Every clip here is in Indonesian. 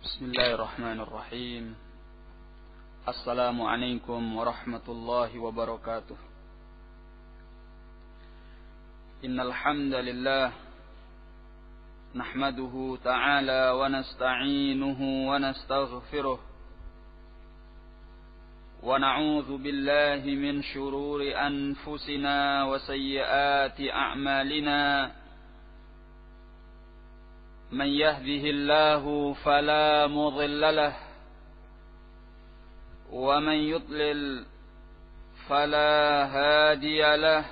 بسم الله الرحمن الرحيم. السلام عليكم ورحمة الله وبركاته. إن الحمد لله نحمده تعالى ونستعينه ونستغفره ونعوذ بالله من شرور أنفسنا وسيئات أعمالنا. من يهده الله فلا مضل له ومن يضلل فلا هادي له.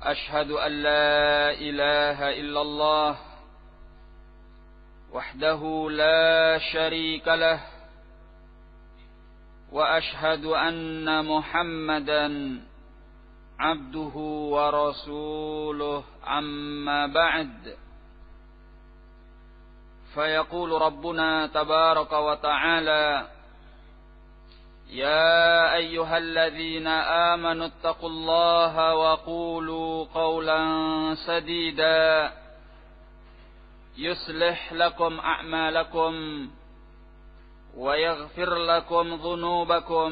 أشهد أن لا إله إلا الله وحده لا شريك له وأشهد أن محمدا عبده ورسوله. أما بعد، فيقول ربنا تبارك وتعالى: يا أيها الذين آمنوا اتقوا الله وقولوا قولا سديدا يصلح لكم أعمالكم ويغفر لكم ذنوبكم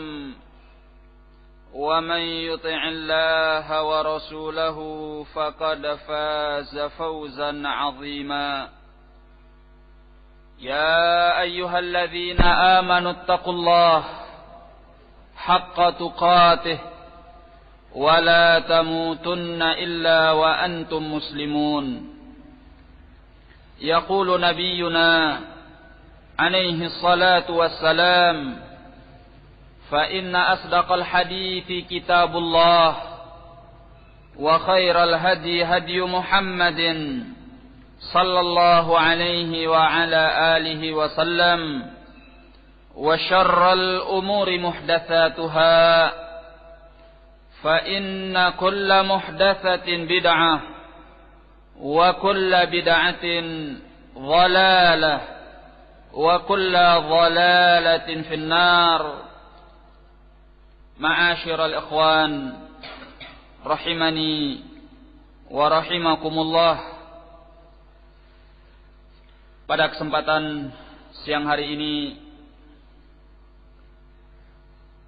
ومن يطع الله ورسوله فقد فاز فوزا عظيما. يا أيها الذين آمنوا اتقوا الله حق تقاته ولا تموتن إلا وأنتم مسلمون. يقول نبينا عليه الصلاة والسلام: فإن أصدق الحديث كتاب الله وخير الهدي هدي محمد صلى الله عليه وعلى آله وسلم وشر الأمور محدثاتها فإن كل محدثة بدعة وكل بدعة ضلالة وكل ضلالة في النار. Ma'asyiral ikhwan rahimani wa rahimakumullah. Pada kesempatan siang hari ini,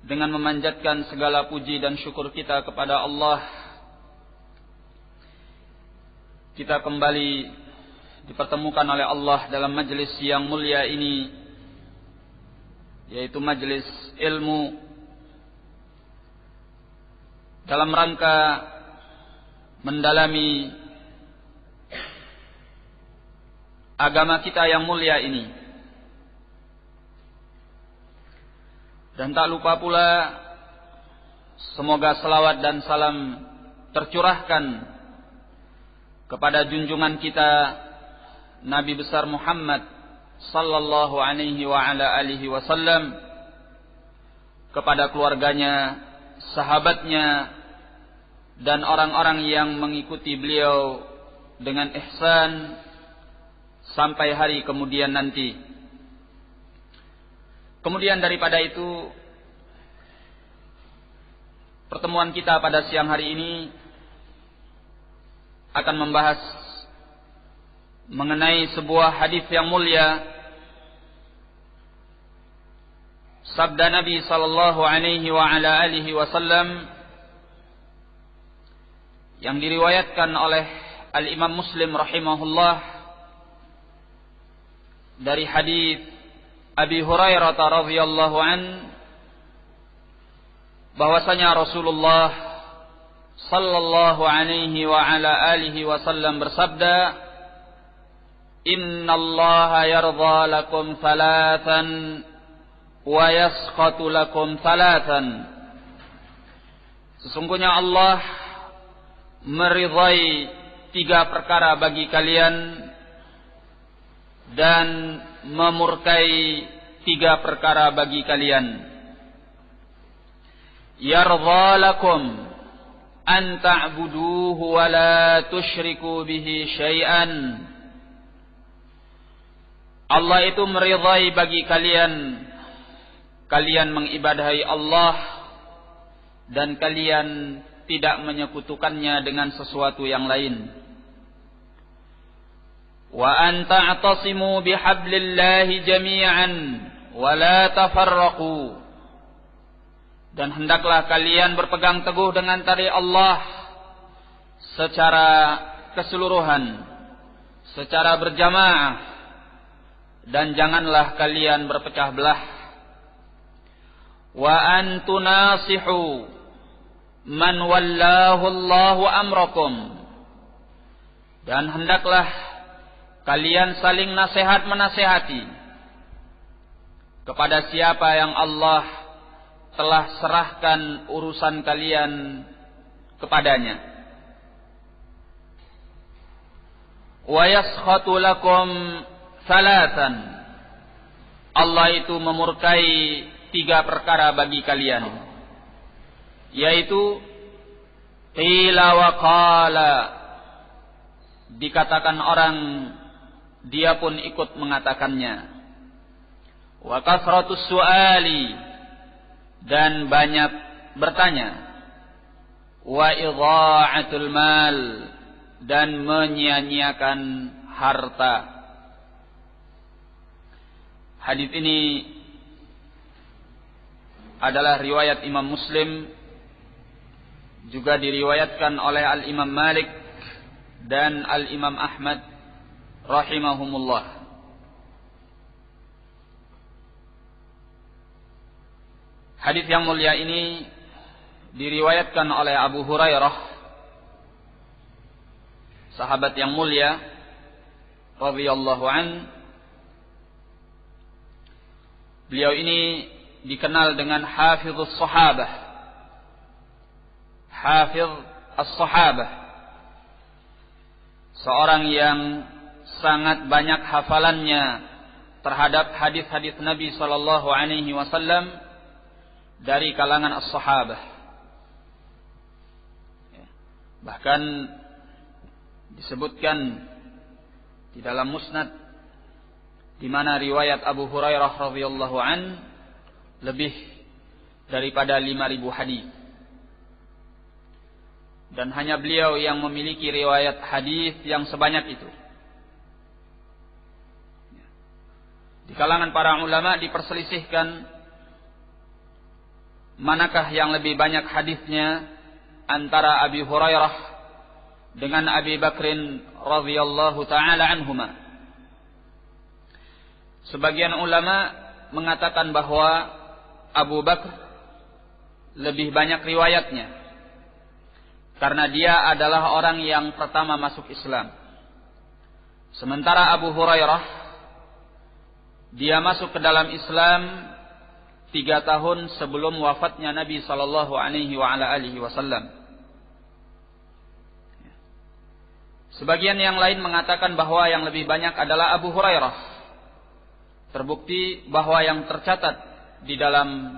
dengan memanjatkan segala puji dan syukur kita kepada Allah, kita kembali dipertemukan oleh Allah dalam majelis yang mulia ini, yaitu majelis ilmu, dalam rangka mendalami agama kita yang mulia ini. Dan tak lupa pula, semoga selawat dan salam tercurahkan kepada junjungan kita Nabi besar Muhammad sallallahu alaihi wa ala alihi wasallam, kepada keluarganya, sahabatnya, dan orang-orang yang mengikuti beliau dengan ihsan sampai hari kemudian nanti. Kemudian daripada itu, pertemuan kita pada siang hari ini akan membahas mengenai sebuah hadis yang mulia, sabda Nabi sallallahu alaihi wa ala alihi wasallam yang diriwayatkan oleh Al-Imam Muslim rahimahullah dari hadis Abi Hurairah radhiyallahu an, bahwasanya Rasulullah sallallahu alaihi wa ala alihi wasallam bersabda: "Innallaha yardha lakum thalathan wa yaskhatu lakum thalathan." Sesungguhnya Allah meridhai 3 perkara bagi kalian dan memurkai 3 perkara bagi kalian. Yardha lakum an ta'buduhu wa la tusyriku bihi syai'an. Allah itu meridhai bagi kalian, kalian mengibadahi Allah dan kalian tidak menyekutukannya dengan sesuatu yang lain. wa an ta'tasimu bihablillahi jami'an wa la tafarraqu. Dan hendaklah kalian berpegang teguh dengan tali Allah secara keseluruhan, secara berjamaah, dan janganlah kalian berpecah belah. Wa an tunasihu man wallahu Allahu amrakum. Dan hendaklah kalian saling nasihat menasihati kepada siapa yang Allah telah serahkan urusan kalian kepadanya. Wa yaskhatu lakum salatan. Allah itu memurkai 3 perkara bagi kalian, yaitu qila wa qala, dikatakan orang dia pun ikut mengatakannya, wa kasratus suali, dan banyak bertanya, wa idha'atul mal, dan menyia-nyiakan harta. Hadis ini adalah riwayat Imam Muslim, juga diriwayatkan oleh Al-Imam Malik dan Al-Imam Ahmad rahimahumullah. Hadis yang mulia ini diriwayatkan oleh Abu Hurairah, sahabat yang mulia radhiyallahu an. Beliau ini dikenal dengan Hafidhus Sahabah, Hafidh as-Sahabah, seorang yang sangat banyak hafalannya terhadap hadis-hadis Nabi sallallahu alaihi wasallam dari kalangan as-sahabah. Bahkan disebutkan di dalam Musnad, di mana riwayat Abu Hurairah radhiyallahu an lebih daripada 5.000 hadis. Dan hanya beliau yang memiliki riwayat hadis yang sebanyak itu. Di kalangan para ulama diperselisihkan manakah yang lebih banyak hadisnya antara Abi Hurairah dengan Abi Bakrin radhiyallahu taala anhuma. Sebagian ulama mengatakan bahwa Abu Bakr lebih banyak riwayatnya karena dia adalah orang yang pertama masuk Islam. Sementara Abu Hurairah, dia masuk ke dalam Islam 3 tahun sebelum wafatnya Nabi sallallahu alaihi wasallam. Sebagian yang lain mengatakan bahwa yang lebih banyak adalah Abu Hurairah. Terbukti bahwa yang tercatat di dalam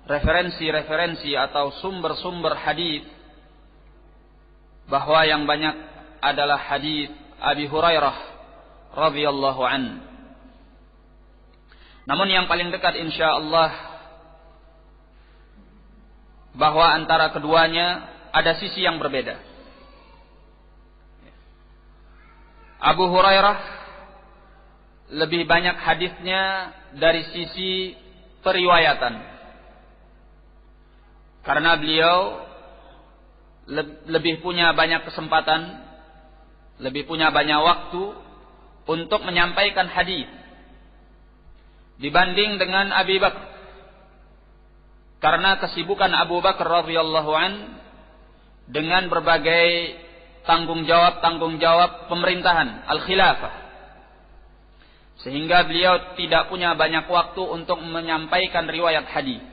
referensi-referensi atau sumber-sumber hadis bahwa yang banyak adalah hadis Abi Hurairah radhiyallahu an. Namun yang paling dekat insyaallah bahwa antara keduanya ada sisi yang berbeda. Abu Hurairah lebih banyak hadisnya dari sisi periwayatan, karena beliau lebih punya banyak kesempatan, lebih punya banyak waktu untuk menyampaikan hadis dibanding dengan Abi Bakar. Karena kesibukan Abu Bakar radhiyallahu an dengan berbagai tanggung jawab pemerintahan al-khilafah, sehingga beliau tidak punya banyak waktu untuk menyampaikan riwayat hadis.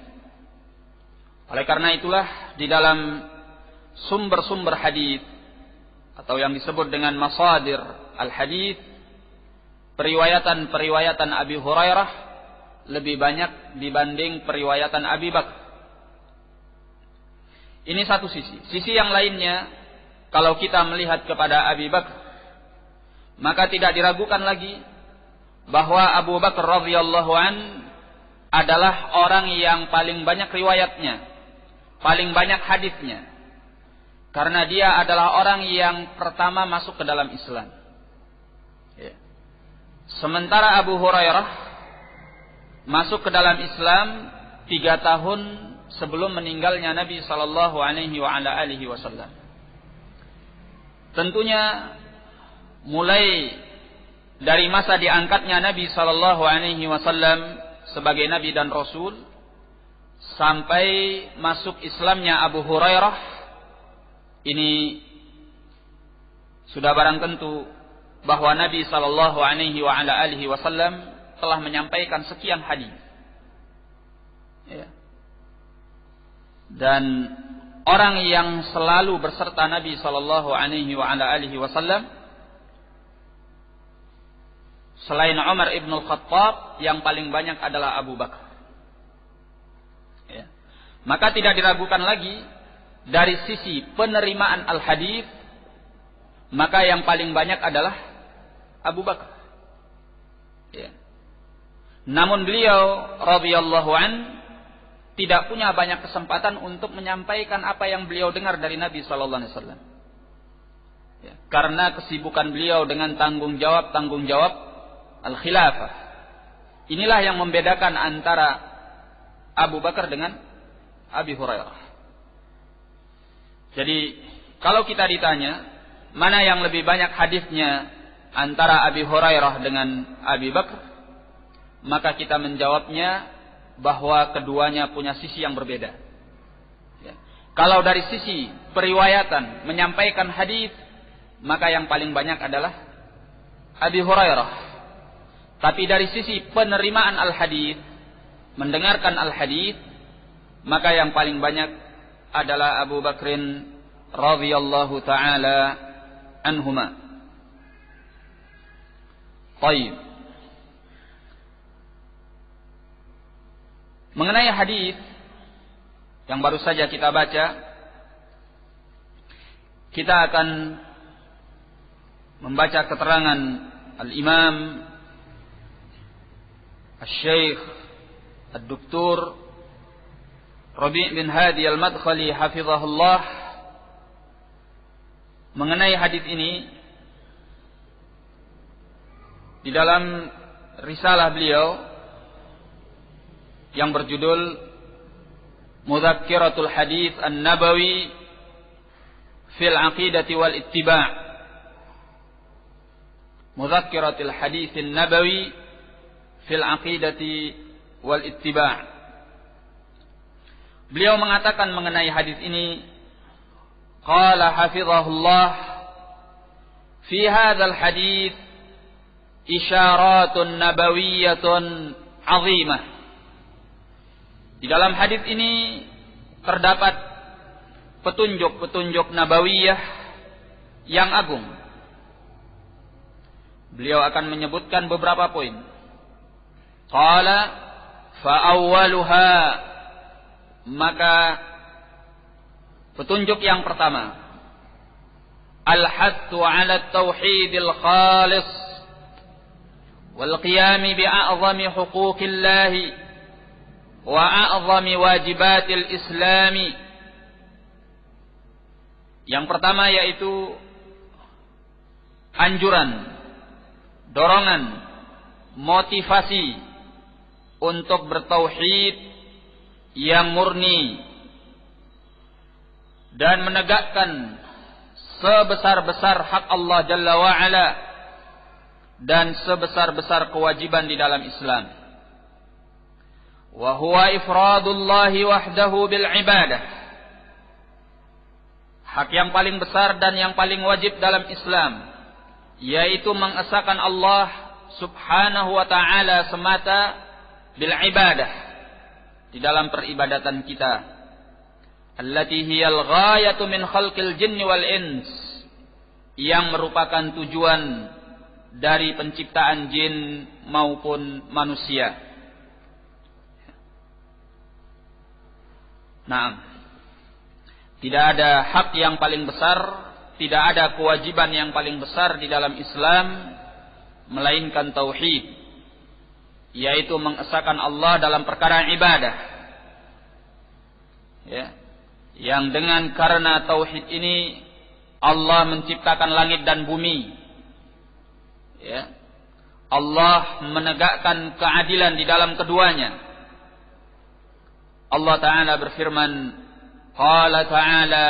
Oleh karena itulah di dalam sumber-sumber hadis atau yang disebut dengan masadir al-hadis, periwayatan Abi Hurairah lebih banyak dibanding periwayatan Abi Bakar. Ini satu sisi. Sisi yang lainnya, kalau kita melihat kepada Abi Bakar, maka tidak diragukan lagi bahwa Abu Bakar radhiyallahu an adalah orang yang paling banyak riwayatnya, paling banyak hadisnya, karena dia adalah orang yang pertama masuk ke dalam Islam. Sementara Abu Hurairah masuk ke dalam Islam 3 tahun sebelum meninggalnya Nabi sallallahu alaihi wasallam. Tentunya mulai dari masa diangkatnya Nabi sallallahu alaihi wasallam sebagai nabi dan rasul sampai masuk Islamnya Abu Hurairah, ini sudah barang tentu bahwa Nabi sallallahu alaihi wasallam telah menyampaikan sekian hadis. Ya. Dan orang yang selalu berserta Nabi sallallahu alaihi wasallam selain Umar ibn al-Khattab, yang paling banyak adalah Abu Bakar. Ya. Maka tidak diragukan lagi dari sisi penerimaan al-hadis, maka yang paling banyak adalah Abu Bakar. Ya. Namun beliau radhiyallahu an tidak punya banyak kesempatan untuk menyampaikan apa yang beliau dengar dari Nabi sallallahu alaihi wasallam. Ya. Karena kesibukan beliau dengan tanggung jawab al-khilafah. Inilah yang membedakan antara Abu Bakar dengan Abi Hurairah. Jadi kalau kita ditanya mana yang lebih banyak hadisnya antara Abi Hurairah dengan Abi Bakar, maka kita menjawabnya bahwa keduanya punya sisi yang berbeda. Ya. Kalau dari sisi periwayatan menyampaikan hadis, maka yang paling banyak adalah Abi Hurairah. Tapi dari sisi penerimaan al-hadis, mendengarkan al-hadis, maka yang paling banyak adalah Abu Bakrin radhiyallahu taala anhuma. Baik. Mengenai hadis yang baru saja kita baca, kita akan membaca keterangan Al-Imam Al-Syekh Al-Doktor Rabi' bin Hadi Al-Madkhali hafizahullah mengenai hadis ini di dalam risalah beliau yang berjudul Mudzakkiratul Hadits An-Nabawi fil Aqidati wal Ittiba'. Mudzakkiratul Hadits An-Nabawi fil Aqidati wal Ittiba'. Beliau mengatakan mengenai hadis ini, qala hafizahullah, fi hadzal hadits isyaratun nabawiyyatun 'azimah. Di dalam hadis ini terdapat petunjuk-petunjuk nabawiyah yang agung. Beliau akan menyebutkan beberapa poin. Qala fa awwaluha, maka petunjuk yang pertama, al-hattu 'ala at-tauhidil khalis wal qiyam bi a'zami huquqillah wa a'zami wajibatil islami. Yang pertama yaitu anjuran, dorongan, motivasi untuk bertauhid yang murni dan menegakkan sebesar-besar hak Allah Jalla wa'ala dan sebesar-besar kewajiban di dalam Islam. Wa huwa ifradullahi wahdahu bil ibadah. Hak yang paling besar dan yang paling wajib dalam Islam yaitu mengesahkan Allah Subhanahu wa ta'ala semata bil ibadah, di dalam peribadatan kita, allati hiyal ghayatu min khalqil jinni wal ins, yang merupakan tujuan dari penciptaan jin maupun manusia. Nah, tidak ada hak yang paling besar, tidak ada kewajiban yang paling besar di dalam Islam melainkan tauhid, yaitu mengesahkan Allah dalam perkara ibadah. Ya, yang dengan karena tauhid ini Allah menciptakan langit dan bumi. Ya. Allah menegakkan keadilan di dalam keduanya. Allah Ta'ala berfirman, Qala Ta'ala,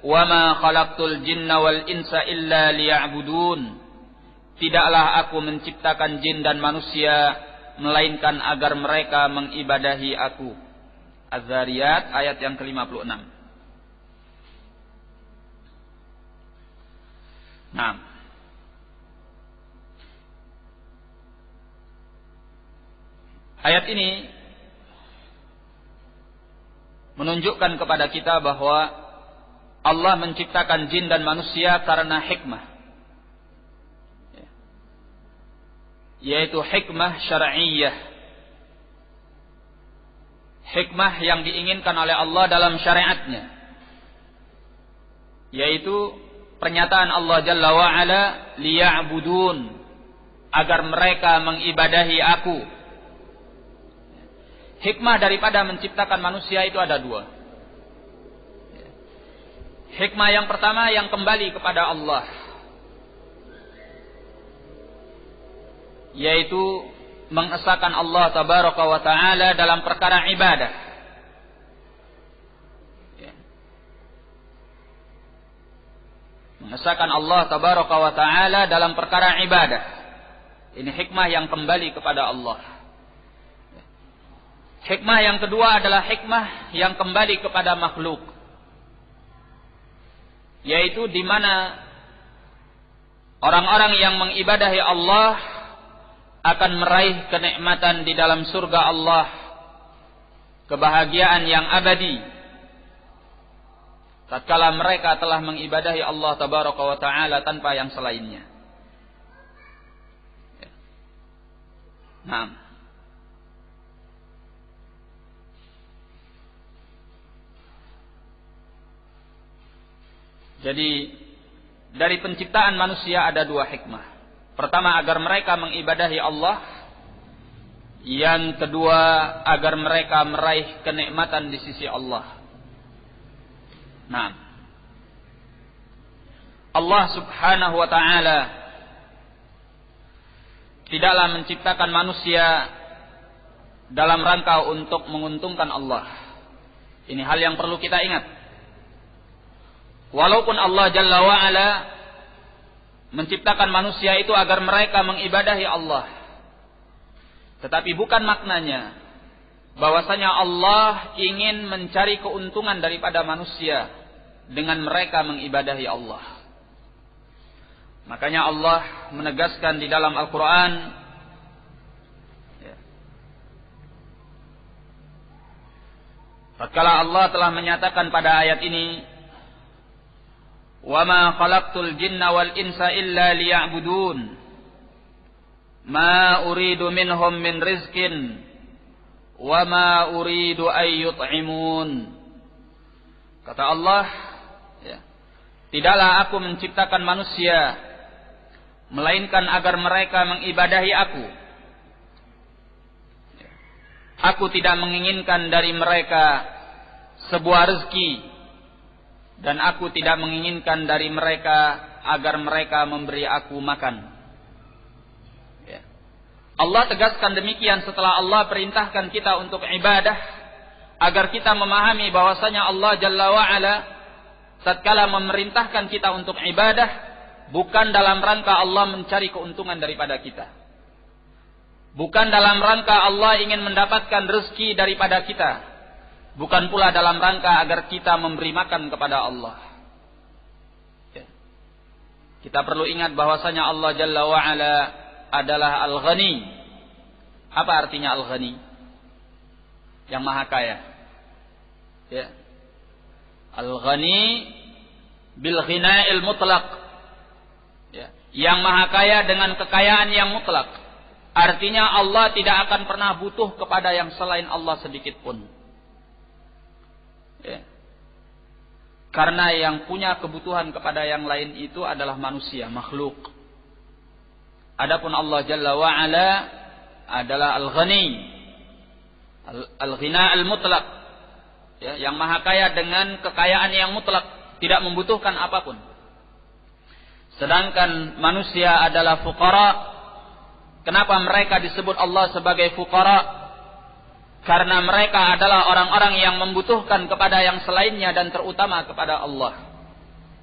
Wa ma khalaqtul jinna wal insa illa liya'budun. Tidaklah aku menciptakan jin dan manusia, melainkan agar mereka mengibadahi aku. Az-Zariyat ayat yang ke-56. Nah, ayat ini menunjukkan kepada kita bahwa Allah menciptakan jin dan manusia karena hikmah, yaitu hikmah syar'iyyah, hikmah yang diinginkan oleh Allah dalam syariatnya, yaitu pernyataan Allah Jalla wa'ala, liya'budun, agar mereka mengibadahi aku. Hikmah daripada menciptakan manusia itu ada dua. Hikmah yang pertama yang kembali kepada Allah, yaitu mengesahkan Allah Tabaraka wa Ta'ala dalam perkara ibadah. Mengesahkan Allah Tabaraka wa Ta'ala dalam perkara ibadah. Ini hikmah yang kembali kepada Allah. Hikmah yang kedua adalah hikmah yang kembali kepada makhluk, yaitu di mana orang-orang yang mengibadahi Allah akan meraih kenikmatan di dalam surga Allah, kebahagiaan yang abadi, tatkala mereka telah mengibadahi Allah Tabaraka wa Ta'ala tanpa yang selainnya. Nah, jadi dari penciptaan manusia ada dua hikmah. Pertama, agar mereka mengibadahi Allah. Yang kedua, agar mereka meraih kenikmatan di sisi Allah. Nah, Allah Subhanahu wa Ta'ala tidaklah menciptakan manusia dalam rangka untuk menguntungkan Allah. Ini hal yang perlu kita ingat. Walaupun Allah Jalla wa'ala menciptakan manusia itu agar mereka mengibadahi Allah, tetapi bukan maknanya bahwasanya Allah ingin mencari keuntungan daripada manusia dengan mereka mengibadahi Allah. Makanya Allah menegaskan di dalam Al-Quran, tatkala Allah telah menyatakan pada ayat ini, Wa ma khalaqtul jinna wal insa illa liya'budun ma uridu minhum min rizqin wa ma uridu ay yut'imun. Kata Allah, tidaklah aku menciptakan manusia melainkan agar mereka mengibadahi aku. Aku tidak menginginkan dari mereka sebuah rezeki, dan aku tidak menginginkan dari mereka agar mereka memberi aku makan. Allah tegaskan demikian setelah Allah perintahkan kita untuk ibadah, agar kita memahami bahwasanya Allah Jalla wa'ala tatkala memerintahkan kita untuk ibadah, bukan dalam rangka Allah mencari keuntungan daripada kita, bukan dalam rangka Allah ingin mendapatkan rezeki daripada kita, bukan pula dalam rangka agar kita memberi makan kepada Allah. Kita perlu ingat bahwasanya Allah Jalla wa'ala adalah Al-Ghani. Apa artinya Al-Ghani? Yang maha kaya. Al-Ghani bil ghina'il mutlaq. Yang maha kaya dengan kekayaan yang mutlak. Artinya Allah tidak akan pernah butuh kepada yang selain Allah sedikit pun. Karena yang punya kebutuhan kepada yang lain itu adalah manusia, makhluk. Adapun Allah Jalla wa'ala adalah Al-Ghani, Al-Ghina al-Mutlaq, yang maha kaya dengan kekayaan yang mutlak, tidak membutuhkan apapun. Sedangkan manusia adalah fuqara, Kenapa mereka disebut Allah sebagai fuqara? Karena mereka adalah orang-orang yang membutuhkan kepada yang selainnya dan terutama kepada Allah.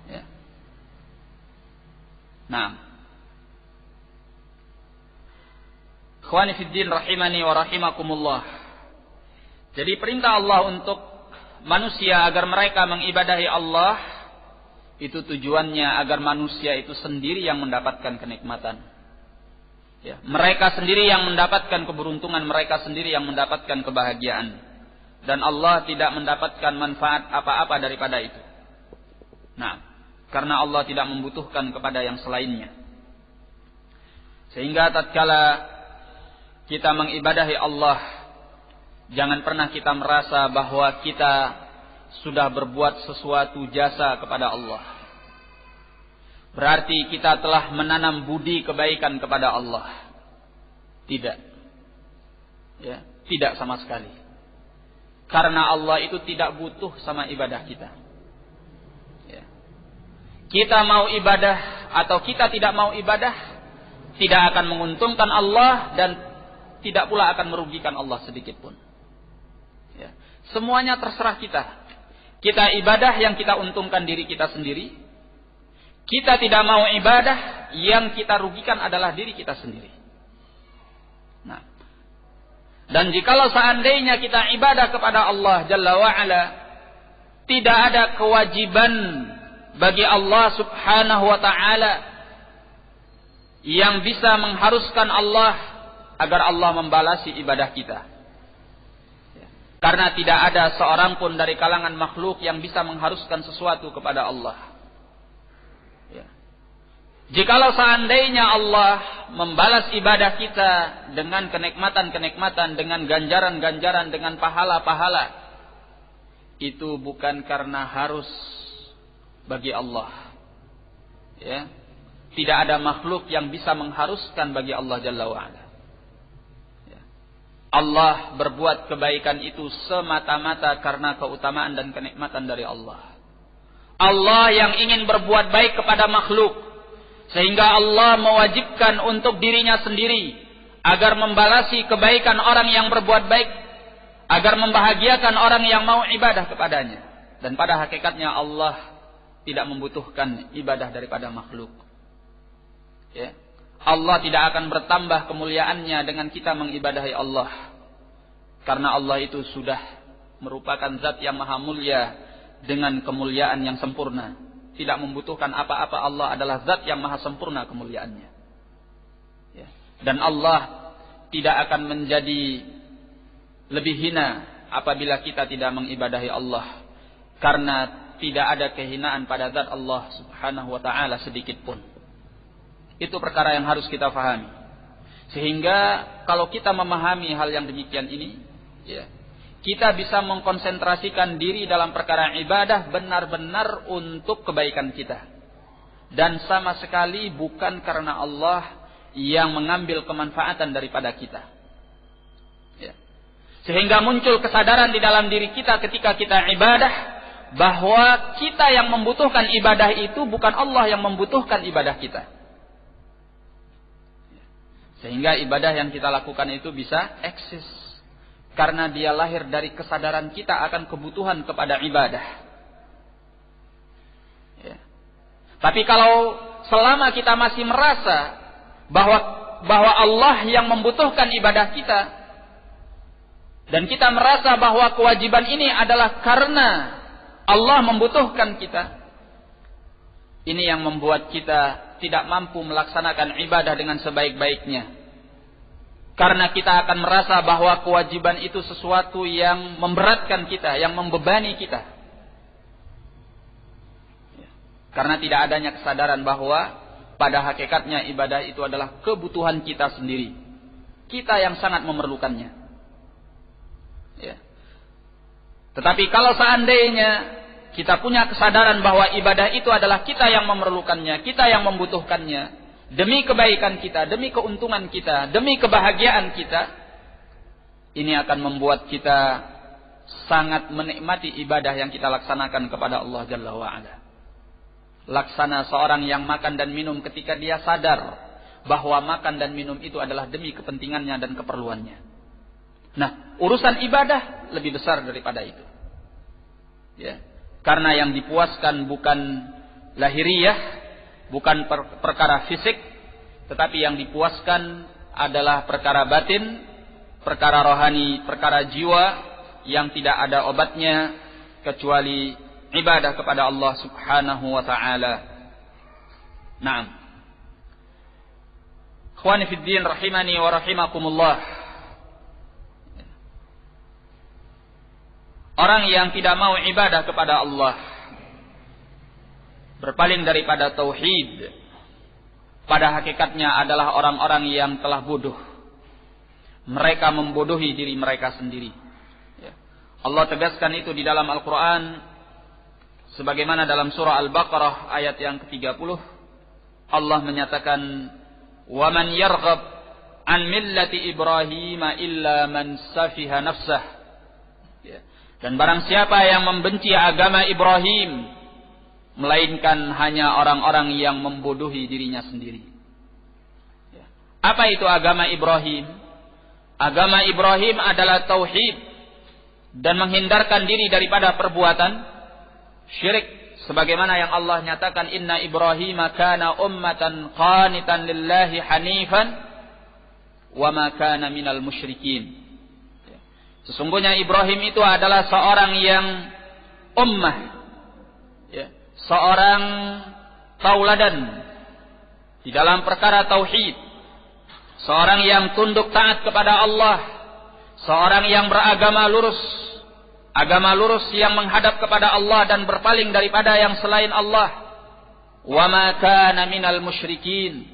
Ya. Nah, ikhwani fiddin rahimani wa rahimakumullah. Jadi perintah Allah untuk manusia agar mereka mengibadahi Allah, itu tujuannya agar manusia itu sendiri yang mendapatkan kenikmatan. Ya, mereka sendiri yang mendapatkan keberuntungan, mereka sendiri yang mendapatkan kebahagiaan. Dan Allah tidak mendapatkan manfaat apa-apa daripada itu. Nah, karena Allah tidak membutuhkan kepada yang selainnya. Sehingga tatkala kita mengibadahi Allah, jangan pernah kita merasa bahwa kita sudah berbuat sesuatu jasa kepada Allah. Berarti kita telah menanam budi kebaikan kepada Allah. Tidak. Ya, tidak sama sekali. Karena Allah itu tidak butuh sama ibadah kita. Ya. Kita mau ibadah atau kita tidak mau ibadah, tidak akan menguntungkan Allah dan tidak pula akan merugikan Allah sedikit pun. Ya. Semuanya terserah kita. Kita ibadah yang kita untungkan diri kita sendiri. Kita tidak mau ibadah, yang kita rugikan adalah diri kita sendiri. Nah, dan jikalau seandainya kita ibadah kepada Allah Jalla wa'ala, tidak ada kewajiban bagi Allah Subhanahu wa ta'ala yang bisa mengharuskan Allah agar Allah membalasi ibadah kita. Karena tidak ada seorang pun dari kalangan makhluk yang bisa mengharuskan sesuatu kepada Allah. Jikalau seandainya Allah membalas ibadah kita dengan kenikmatan-kenikmatan, dengan ganjaran-ganjaran, dengan pahala-pahala, itu bukan karena harus bagi Allah. Ya. Tidak ada makhluk yang bisa mengharuskan bagi Allah Jalla wa'ala. Ya. Allah berbuat kebaikan itu semata-mata karena keutamaan dan kenikmatan dari Allah. Allah yang ingin berbuat baik kepada makhluk, sehingga Allah mewajibkan untuk dirinya sendiri agar membalasi kebaikan orang yang berbuat baik, agar membahagiakan orang yang mau ibadah kepadanya. Dan pada hakikatnya Allah tidak membutuhkan ibadah daripada makhluk. Ya. Allah tidak akan bertambah kemuliaannya dengan kita mengibadahi Allah. Karena Allah itu sudah merupakan zat yang maha mulia dengan kemuliaan yang sempurna. Tidak membutuhkan apa-apa, Allah adalah zat yang maha sempurna kemuliaannya. Ya. Dan Allah tidak akan menjadi lebih hina apabila kita tidak mengibadahi Allah. Karena tidak ada kehinaan pada zat Allah Subhanahu wa ta'ala sedikit pun. Itu perkara yang harus kita fahami. Sehingga kalau kita memahami hal yang demikian ini, ya, kita bisa mengkonsentrasikan diri dalam perkara ibadah benar-benar untuk kebaikan kita. Dan sama sekali bukan karena Allah yang mengambil kemanfaatan daripada kita. Ya. Sehingga muncul kesadaran di dalam diri kita ketika kita ibadah, bahwa kita yang membutuhkan ibadah itu bukan Allah yang membutuhkan ibadah kita. Sehingga ibadah yang kita lakukan itu bisa eksis. Karena dia lahir dari kesadaran kita akan kebutuhan kepada ibadah. Ya. Tapi kalau selama kita masih merasa bahwa Allah yang membutuhkan ibadah kita, dan kita merasa bahwa kewajiban ini adalah karena Allah membutuhkan kita, ini yang membuat kita tidak mampu melaksanakan ibadah dengan sebaik-baiknya. Karena kita akan merasa bahwa kewajiban itu sesuatu yang memberatkan kita, yang membebani kita. Karena tidak adanya kesadaran bahwa pada hakikatnya ibadah itu adalah kebutuhan kita sendiri. Kita yang sangat memerlukannya. Ya. Tetapi kalau seandainya kita punya kesadaran bahwa ibadah itu adalah kita yang memerlukannya, kita yang membutuhkannya, demi kebaikan kita, demi keuntungan kita, demi kebahagiaan kita, ini akan membuat kita sangat menikmati ibadah yang kita laksanakan kepada Allah Jalla wa'ala. Laksana seorang yang makan dan minum ketika dia sadar bahwa makan dan minum itu adalah demi kepentingannya dan keperluannya. Nah, urusan ibadah lebih besar daripada itu. Ya. Karena yang dipuaskan bukan lahiriah, bukan perkara fisik, tetapi yang dipuaskan adalah perkara batin, perkara rohani, perkara jiwa yang tidak ada obatnya kecuali ibadah kepada Allah Subhanahu wa taala. Naam. Ikhwani fid din rahimani wa rahimakumullah. Orang yang tidak mau ibadah kepada Allah, berpaling daripada tauhid, pada hakikatnya adalah orang-orang yang telah bodoh. Mereka membodohi diri mereka sendiri. Allah tegaskan itu di dalam Al-Quran, sebagaimana dalam surah Al-Baqarah ayat yang ke-30. Allah menyatakan, وَمَنْ يَرْغَبْ عَنْ مِلَّةِ إِبْرَاهِيمَ إِلَّا مَنْ سَفِهَ نَفْسَهُ. Dan barang siapa yang membenci agama Ibrahim, melainkan hanya orang-orang yang membodohi dirinya sendiri. Apa itu agama Ibrahim? Agama Ibrahim adalah tauhid dan menghindarkan diri daripada perbuatan syirik, sebagaimana yang Allah nyatakan, inna Ibrahim kana ummatan qanitan lillahi hanifan wa ma kana minal musyrikin. Sesungguhnya Ibrahim itu adalah seorang yang ummah, seorang tauladan di dalam perkara tauhid, seorang yang tunduk taat kepada Allah, seorang yang beragama lurus, agama lurus yang menghadap kepada Allah dan berpaling daripada yang selain Allah. Wa ma kana minal musyrikin,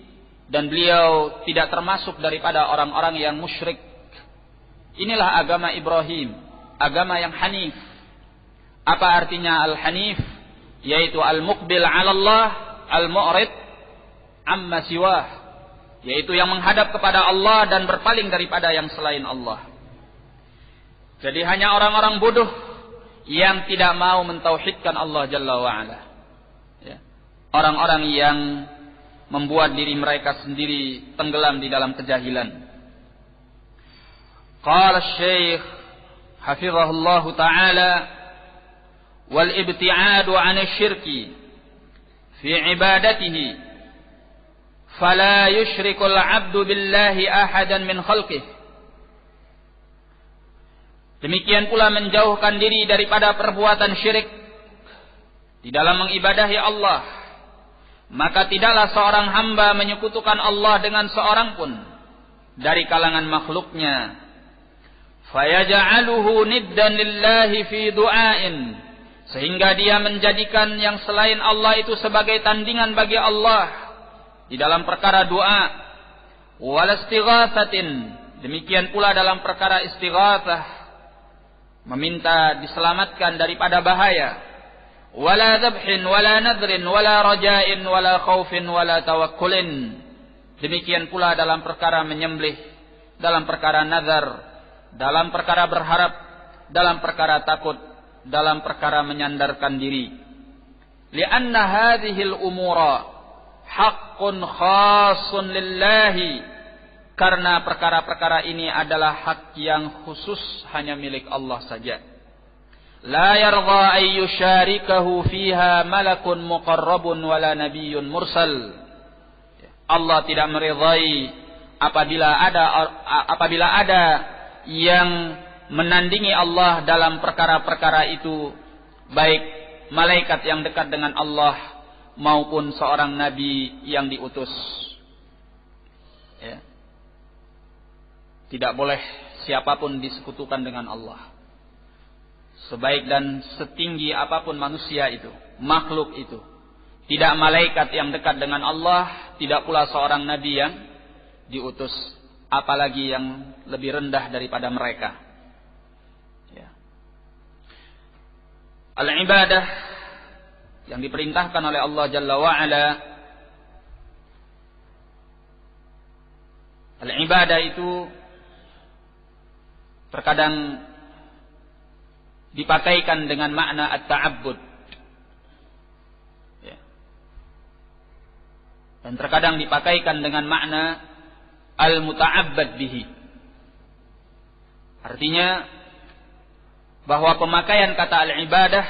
dan beliau tidak termasuk daripada orang-orang yang musyrik. Inilah agama Ibrahim, agama yang hanif. Apa artinya al-hanif? Yaitu al-muqbil 'ala Allah, al-mu'rid amma siwah, yaitu yang menghadap kepada Allah dan berpaling daripada yang selain Allah. Jadi hanya orang-orang bodoh yang tidak mau mentauhidkan Allah Jalla wa'ala. Orang-orang yang membuat diri mereka sendiri tenggelam di dalam kejahilan. Qala Syekh hafizahullah ta'ala, wal ibti'adu 'ani syirki fi ibadatihi fala yushrikul 'abdu billahi ahadan min khalqihi. Demikian pula menjauhkan diri daripada perbuatan syirik di dalam mengibadahi Allah, maka tidaklah seorang hamba menyekutukan Allah dengan seorang pun dari kalangan makhluknya. Fayaj'aluhu niddan lillahi fi du'ain, sehingga dia menjadikan yang selain Allah itu sebagai tandingan bagi Allah di dalam perkara doa. Wal istighatsatin, demikian pula dalam perkara istighatsah, meminta diselamatkan daripada bahaya. Wala dzabhin wala nadrin wala raja'in wala khaufin wala tawakkulin, demikian pula dalam perkara menyembelih, dalam perkara nazar, dalam perkara berharap, dalam perkara takut, dalam perkara menyandarkan diri. Lianna hadhil umura haqqun khasun lillahi, karena perkara-perkara ini adalah hak yang khusus hanya milik Allah saja. La yarda ay yusharikahu fiha malakun muqarrabun wala nabiyyun mursal. Allah tidak meridai apabila ada yang menandingi Allah dalam perkara-perkara itu, baik malaikat yang dekat dengan Allah maupun seorang nabi yang diutus. Tidak boleh siapapun disekutukan dengan Allah. Sebaik dan setinggi apapun manusia itu, makhluk itu, tidak malaikat yang dekat dengan Allah, tidak pula seorang nabi yang diutus, apalagi yang lebih rendah daripada mereka. Al-ibadah yang diperintahkan oleh Allah Jalla wa'ala, al-ibadah itu terkadang dipakaikan dengan makna at-ta'abbud. Dan terkadang dipakaikan dengan makna al-muta'abbad bihi. Artinya bahwa pemakaian kata al-ibadah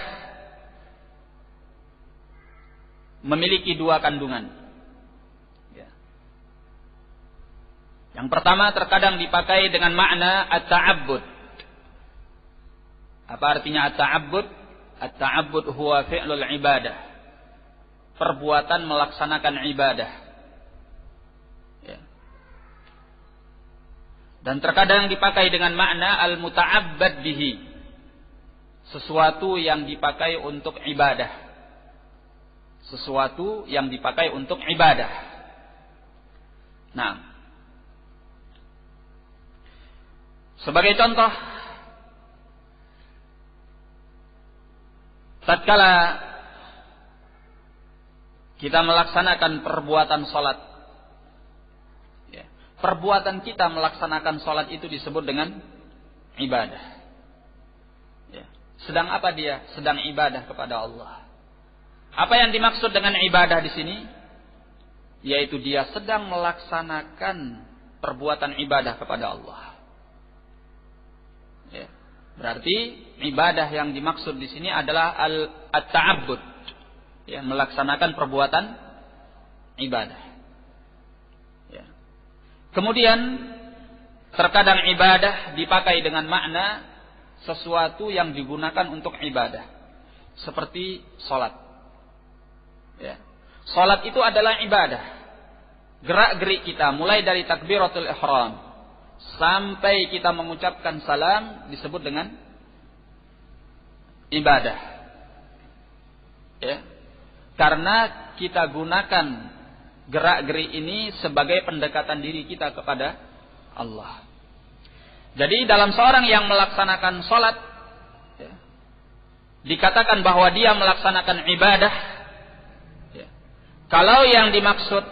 memiliki dua kandungan. Yang pertama terkadang dipakai dengan makna at-ta'abbud. Apa artinya at-ta'abbud? At-ta'abbud huwa fi'lul ibadah. Perbuatan melaksanakan ibadah. Ya. Dan terkadang dipakai dengan makna al-muta'abbad bihi. Sesuatu yang dipakai untuk ibadah. Sesuatu yang dipakai untuk ibadah. Nah, sebagai contoh, tatkala kita melaksanakan perbuatan salat, ya, perbuatan kita melaksanakan salat itu disebut dengan ibadah. Ya. Sedang apa dia? Sedang ibadah kepada Allah. Apa yang dimaksud dengan ibadah di sini? Yaitu dia sedang melaksanakan perbuatan ibadah kepada Allah. Ya. Berarti ibadah yang dimaksud di sini adalah at-ta'abbud, ya, melaksanakan perbuatan ibadah. Ya. Kemudian terkadang ibadah dipakai dengan makna sesuatu yang digunakan untuk ibadah, seperti salat. Ya. Salat itu adalah ibadah. Gerak-gerik kita mulai dari takbiratul ihram sampai kita mengucapkan salam disebut dengan ibadah. Ya. Karena kita gunakan gerak-gerik ini sebagai pendekatan diri kita kepada Allah. Jadi dalam seorang yang melaksanakan salat, ya, dikatakan bahwa dia melaksanakan ibadah. Ya. Kalau yang dimaksud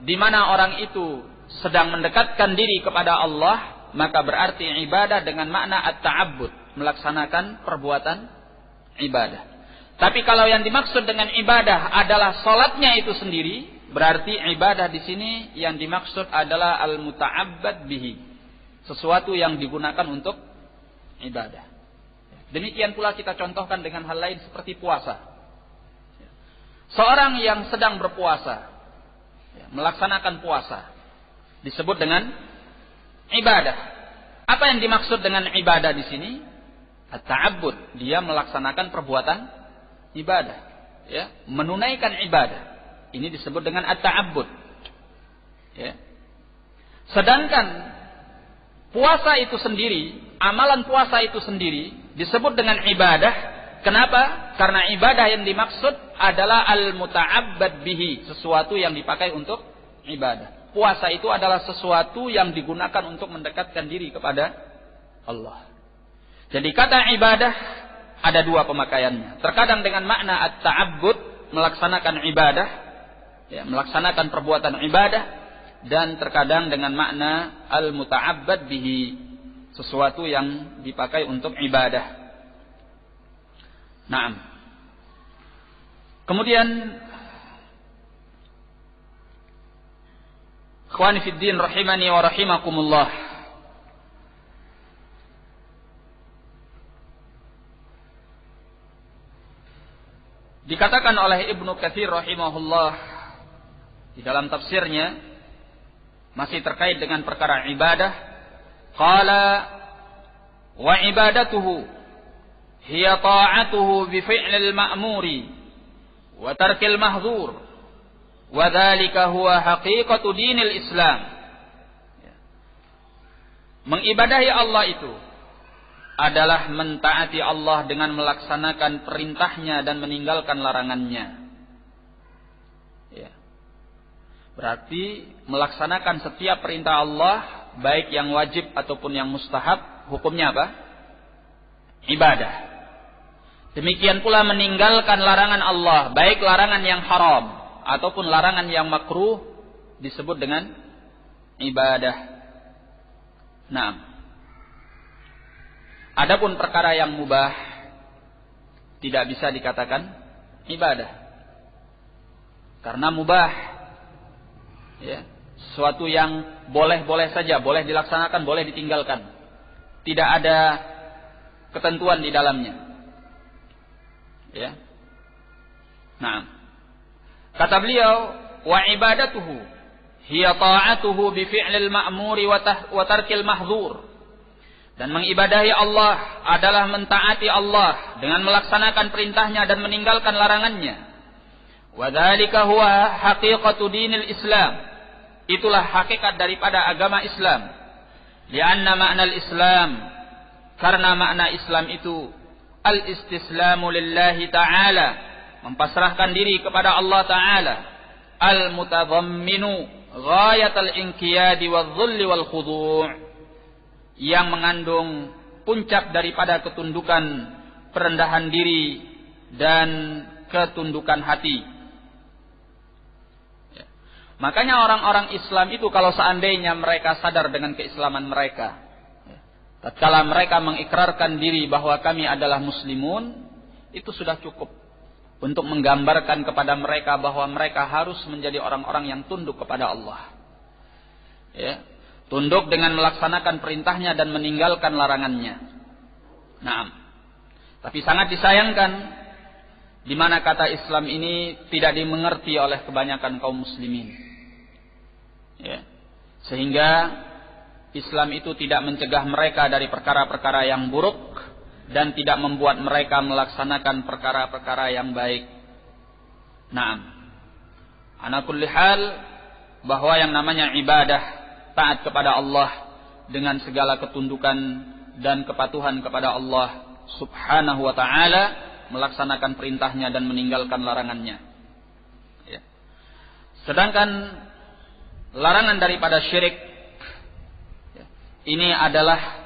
di mana orang itu sedang mendekatkan diri kepada Allah, maka berarti ibadah dengan makna at-ta'abbud, melaksanakan perbuatan ibadah. Tapi kalau yang dimaksud dengan ibadah adalah salatnya itu sendiri, berarti ibadah di sini yang dimaksud adalah al-muta'abbad bihi, sesuatu yang digunakan untuk ibadah. Demikian pula kita contohkan dengan hal lain seperti puasa. Seorang yang sedang berpuasa, melaksanakan puasa, disebut dengan ibadah. Apa yang dimaksud dengan ibadah di sini? At-ta'abbud, dia melaksanakan perbuatan ibadah, ya, menunaikan ibadah. Ini disebut dengan at-ta'abbud. Ya. Sedangkan puasa itu sendiri, amalan puasa itu sendiri disebut dengan ibadah. Kenapa? Karena ibadah yang dimaksud adalah al-muta'abbad bihi, sesuatu yang dipakai untuk ibadah. Puasa itu adalah sesuatu yang digunakan untuk mendekatkan diri kepada Allah. Jadi kata ibadah ada dua pemakaiannya. Terkadang dengan makna at-ta'abbud, melaksanakan ibadah, ya, melaksanakan perbuatan ibadah, dan terkadang dengan makna al-muta'abbad bihi, sesuatu yang dipakai untuk ibadah. Naam. Kemudian ikhwani fid din rahimani wa rahimakumullah, dikatakan oleh Ibnu Katsir rahimahullah di dalam tafsirnya, masih terkait dengan perkara ibadah, qala wa ibadatuhu hiya ta'atuhu bi fi'lil ma'muri wa tarkil mahdzur wa dzalika huwa haqiqatu dinil Islam. Mengibadahi Allah itu adalah mentaati Allah dengan melaksanakan perintahnya dan meninggalkan larangannya. Ya. Berarti melaksanakan setiap perintah Allah, baik yang wajib ataupun yang mustahab, hukumnya apa? Ibadah. Demikian pula meninggalkan larangan Allah, baik larangan yang haram ataupun larangan yang makruh, disebut dengan ibadah. Nah, adapun perkara yang mubah tidak bisa dikatakan ibadah. Karena mubah Ya, sesuatu yang boleh-boleh saja, boleh dilaksanakan, boleh ditinggalkan. Tidak ada ketentuan di dalamnya. Ya. Nah, kata beliau, wa ibadatuhu hiya ta'atuhu bi fi'lil ma'muri wa tarkil mahdzur. Dan mengibadahi Allah adalah mentaati Allah dengan melaksanakan perintahnya dan meninggalkan larangannya. Wa dzalika huwa haqiqatu dinil Islam. Itulah hakikat daripada agama Islam. Lianna ma'nal Islam, karena makna Islam itu al-istislamu lillahi ta'ala, mempasrahkan diri kepada Allah Ta'ala, al-mutadhamminu ghayatal inqiyadi wadh-dhulli wal khudu', yang mengandung puncak daripada ketundukan, perendahan diri dan ketundukan hati. Ya. Makanya orang-orang Islam itu kalau seandainya mereka sadar dengan keislaman mereka, tatkala mereka mengikrarkan diri bahwa kami adalah muslimun, itu sudah cukup untuk menggambarkan kepada mereka bahwa mereka harus menjadi orang-orang yang tunduk kepada Allah. Ya. Tunduk dengan melaksanakan perintahnya dan meninggalkan larangannya. Nah, tapi sangat disayangkan di mana kata Islam ini tidak dimengerti oleh kebanyakan kaum muslimin. Ya. Sehingga Islam itu tidak mencegah mereka dari perkara-perkara yang buruk dan tidak membuat mereka melaksanakan perkara-perkara yang baik. Nah, ala kulli hal, bahwa yang namanya ibadah, taat kepada Allah dengan segala ketundukan dan kepatuhan kepada Allah Subhanahu wa ta'ala, melaksanakan perintahnya dan meninggalkan larangannya. Ya. Sedangkan larangan daripada syirik, ya, ini adalah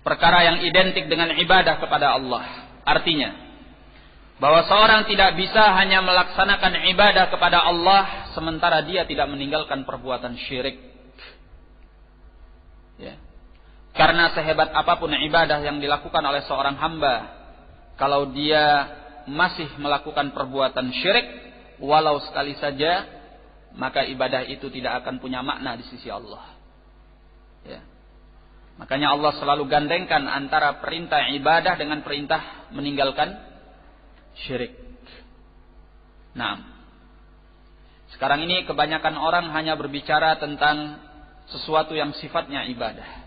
perkara yang identik dengan ibadah kepada Allah. Artinya bahwa seorang tidak bisa hanya melaksanakan ibadah kepada Allah sementara dia tidak meninggalkan perbuatan syirik. Ya. Karena sehebat apapun ibadah yang dilakukan oleh seorang hamba, kalau dia masih melakukan perbuatan syirik, walau sekali saja, maka ibadah itu tidak akan punya makna di sisi Allah. Ya. Makanya Allah selalu gandengkan antara perintah ibadah dengan perintah meninggalkan syirik. Nah, sekarang ini kebanyakan orang hanya berbicara tentang sesuatu yang sifatnya ibadah.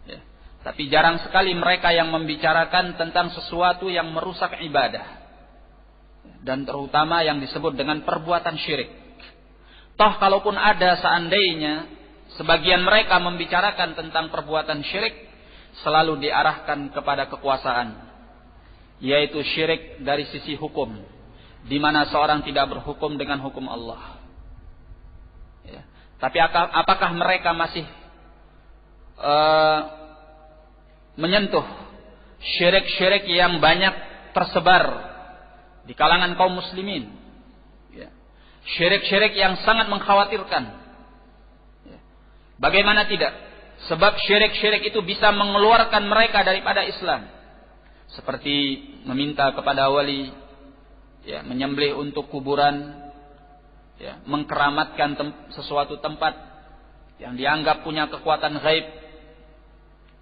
Ya. Tapi jarang sekali mereka yang membicarakan tentang sesuatu yang merusak ibadah. Dan terutama yang disebut dengan perbuatan syirik. Toh kalaupun ada seandainya sebagian mereka membicarakan tentang perbuatan syirik, selalu diarahkan kepada kekuasaan, yaitu syirik dari sisi hukum, di mana seorang tidak berhukum dengan hukum Allah. Ya. Tapi apakah mereka masih menyentuh syirik-syirik yang banyak tersebar di kalangan kaum muslimin? Ya. Syirik-syirik yang sangat mengkhawatirkan. Ya. Bagaimana tidak? Sebab syirik-syirik itu bisa mengeluarkan mereka daripada Islam. Seperti meminta kepada wali, ya, menyembelih untuk kuburan, ya, mengkeramatkan sesuatu tempat yang dianggap punya kekuatan gaib,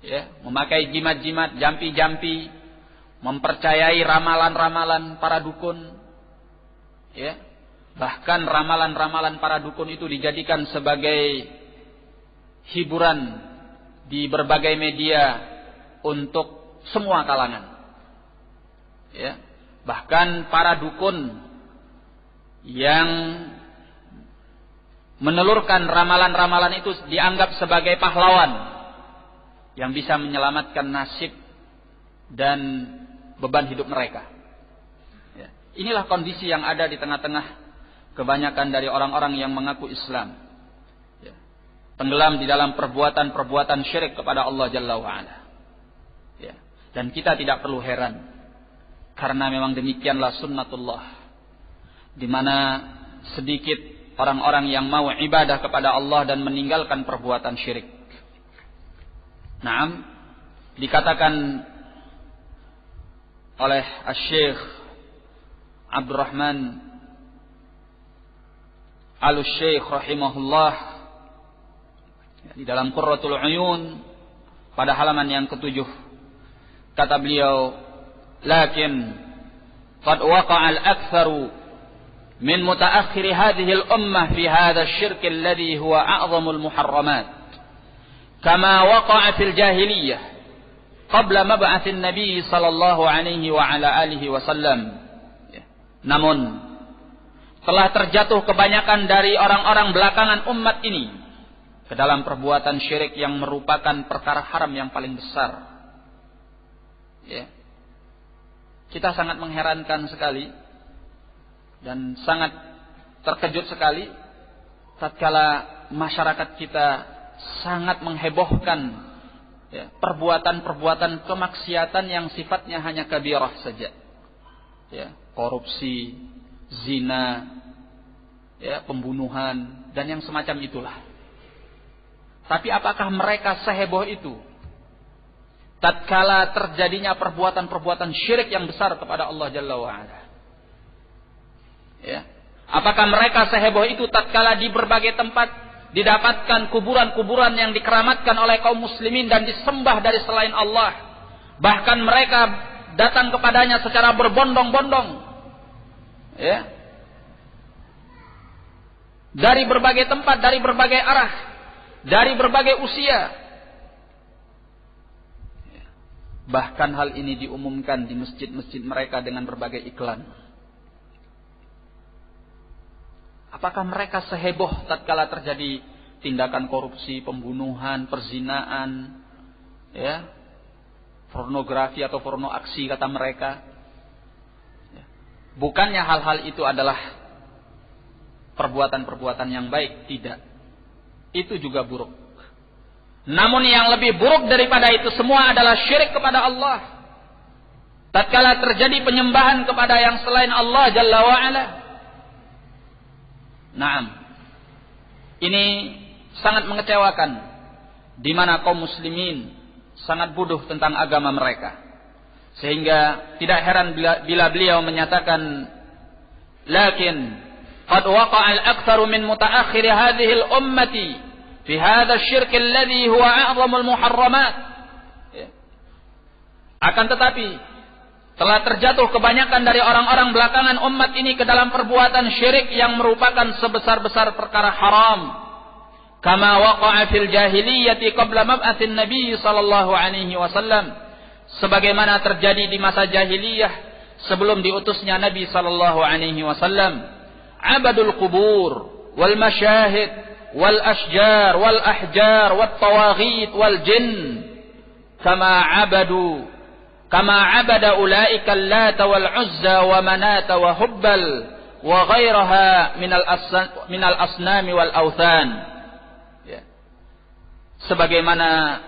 ya, memakai jimat-jimat, jampi-jampi, mempercayai ramalan-ramalan para dukun, ya, bahkan ramalan-ramalan para dukun itu dijadikan sebagai hiburan di berbagai media untuk semua kalangan. Ya, bahkan para dukun yang menelurkan ramalan-ramalan itu dianggap sebagai pahlawan yang bisa menyelamatkan nasib dan beban hidup mereka. Ya. Inilah kondisi yang ada di tengah-tengah kebanyakan dari orang-orang yang mengaku Islam. Ya. Tenggelam di dalam perbuatan-perbuatan syirik kepada Allah Jalla wa'ala. Ya. Dan kita tidak perlu heran, karena memang demikianlah sunnatullah, di mana sedikit orang-orang yang mau ibadah kepada Allah dan meninggalkan perbuatan syirik. Naam, dikatakan oleh Asy-Syaikh Abdurrahman Al-Syekh rahimahullah di dalam Qurratul Uyun pada halaman yang ke-7, kata beliau, lakin qad waqa'a al-aktharu min mutaakhir hadhihi al-ummah fi hadha asy-syirk alladhi huwa a'dhamul muharramat kama waqa'a fil jahiliyah qabla mab'atsin nabi sallallahu alaihi wa ala alihi wasallam. Namun telah terjatuh kebanyakan dari orang-orang belakangan umat ini ke dalam perbuatan syirik yang merupakan perkara haram yang paling besar. Ya. Kita sangat mengherankan sekali dan sangat terkejut sekali tatkala masyarakat kita sangat menghebohkan ya, perbuatan-perbuatan kemaksiatan yang sifatnya hanya kabirah saja. Ya, korupsi, zina, ya, pembunuhan dan yang semacam itulah. Tapi apakah mereka seheboh itu tatkala terjadinya perbuatan-perbuatan syirik yang besar kepada Allah Jalla wa Ala? Ya. Apakah mereka seheboh itu tatkala di berbagai tempat didapatkan kuburan-kuburan yang dikeramatkan oleh kaum muslimin dan disembah dari selain Allah? Bahkan mereka datang kepadanya secara berbondong-bondong. Ya. Dari berbagai tempat, dari berbagai arah, dari berbagai usia. Bahkan hal ini diumumkan di masjid-masjid mereka dengan berbagai iklan. Apakah mereka seheboh tatkala terjadi tindakan korupsi, pembunuhan, perzinaan, ya, pornografi atau porno aksi kata mereka? Bukannya hal-hal itu adalah perbuatan-perbuatan yang baik, tidak. Itu juga buruk. Namun yang lebih buruk daripada itu semua adalah syirik kepada Allah. Tatkala terjadi penyembahan kepada yang selain Allah Jalla wa Ala. Naam. Ini sangat mengecewakan di mana kaum muslimin sangat bodoh tentang agama mereka. Sehingga tidak heran bila beliau menyatakan, lakin qad waqa'a al-aktsaru min mutaakhir hadhihi al-ummati fi hadha asy-syirk alladhi huwa a'dhamul muharramat. Akan tetapi telah terjatuh kebanyakan dari orang-orang belakangan umat ini ke dalam perbuatan syirik yang merupakan sebesar-besar perkara haram. Kama waqa'a fil jahiliyati qabla mab'atsin nabi sallallahu alaihi wasallam. Sebagaimana terjadi di masa jahiliyah sebelum diutusnya Nabi sallallahu alaihi wasallam. Abadul qubur wal masyahid wal ashjar wal ahjar wat tawaghit wal jinn kama abada ulaika allata wal uzza wa manata wa hubbal wa ghairaha minal asnami wal authan. Ya. Sebagaimana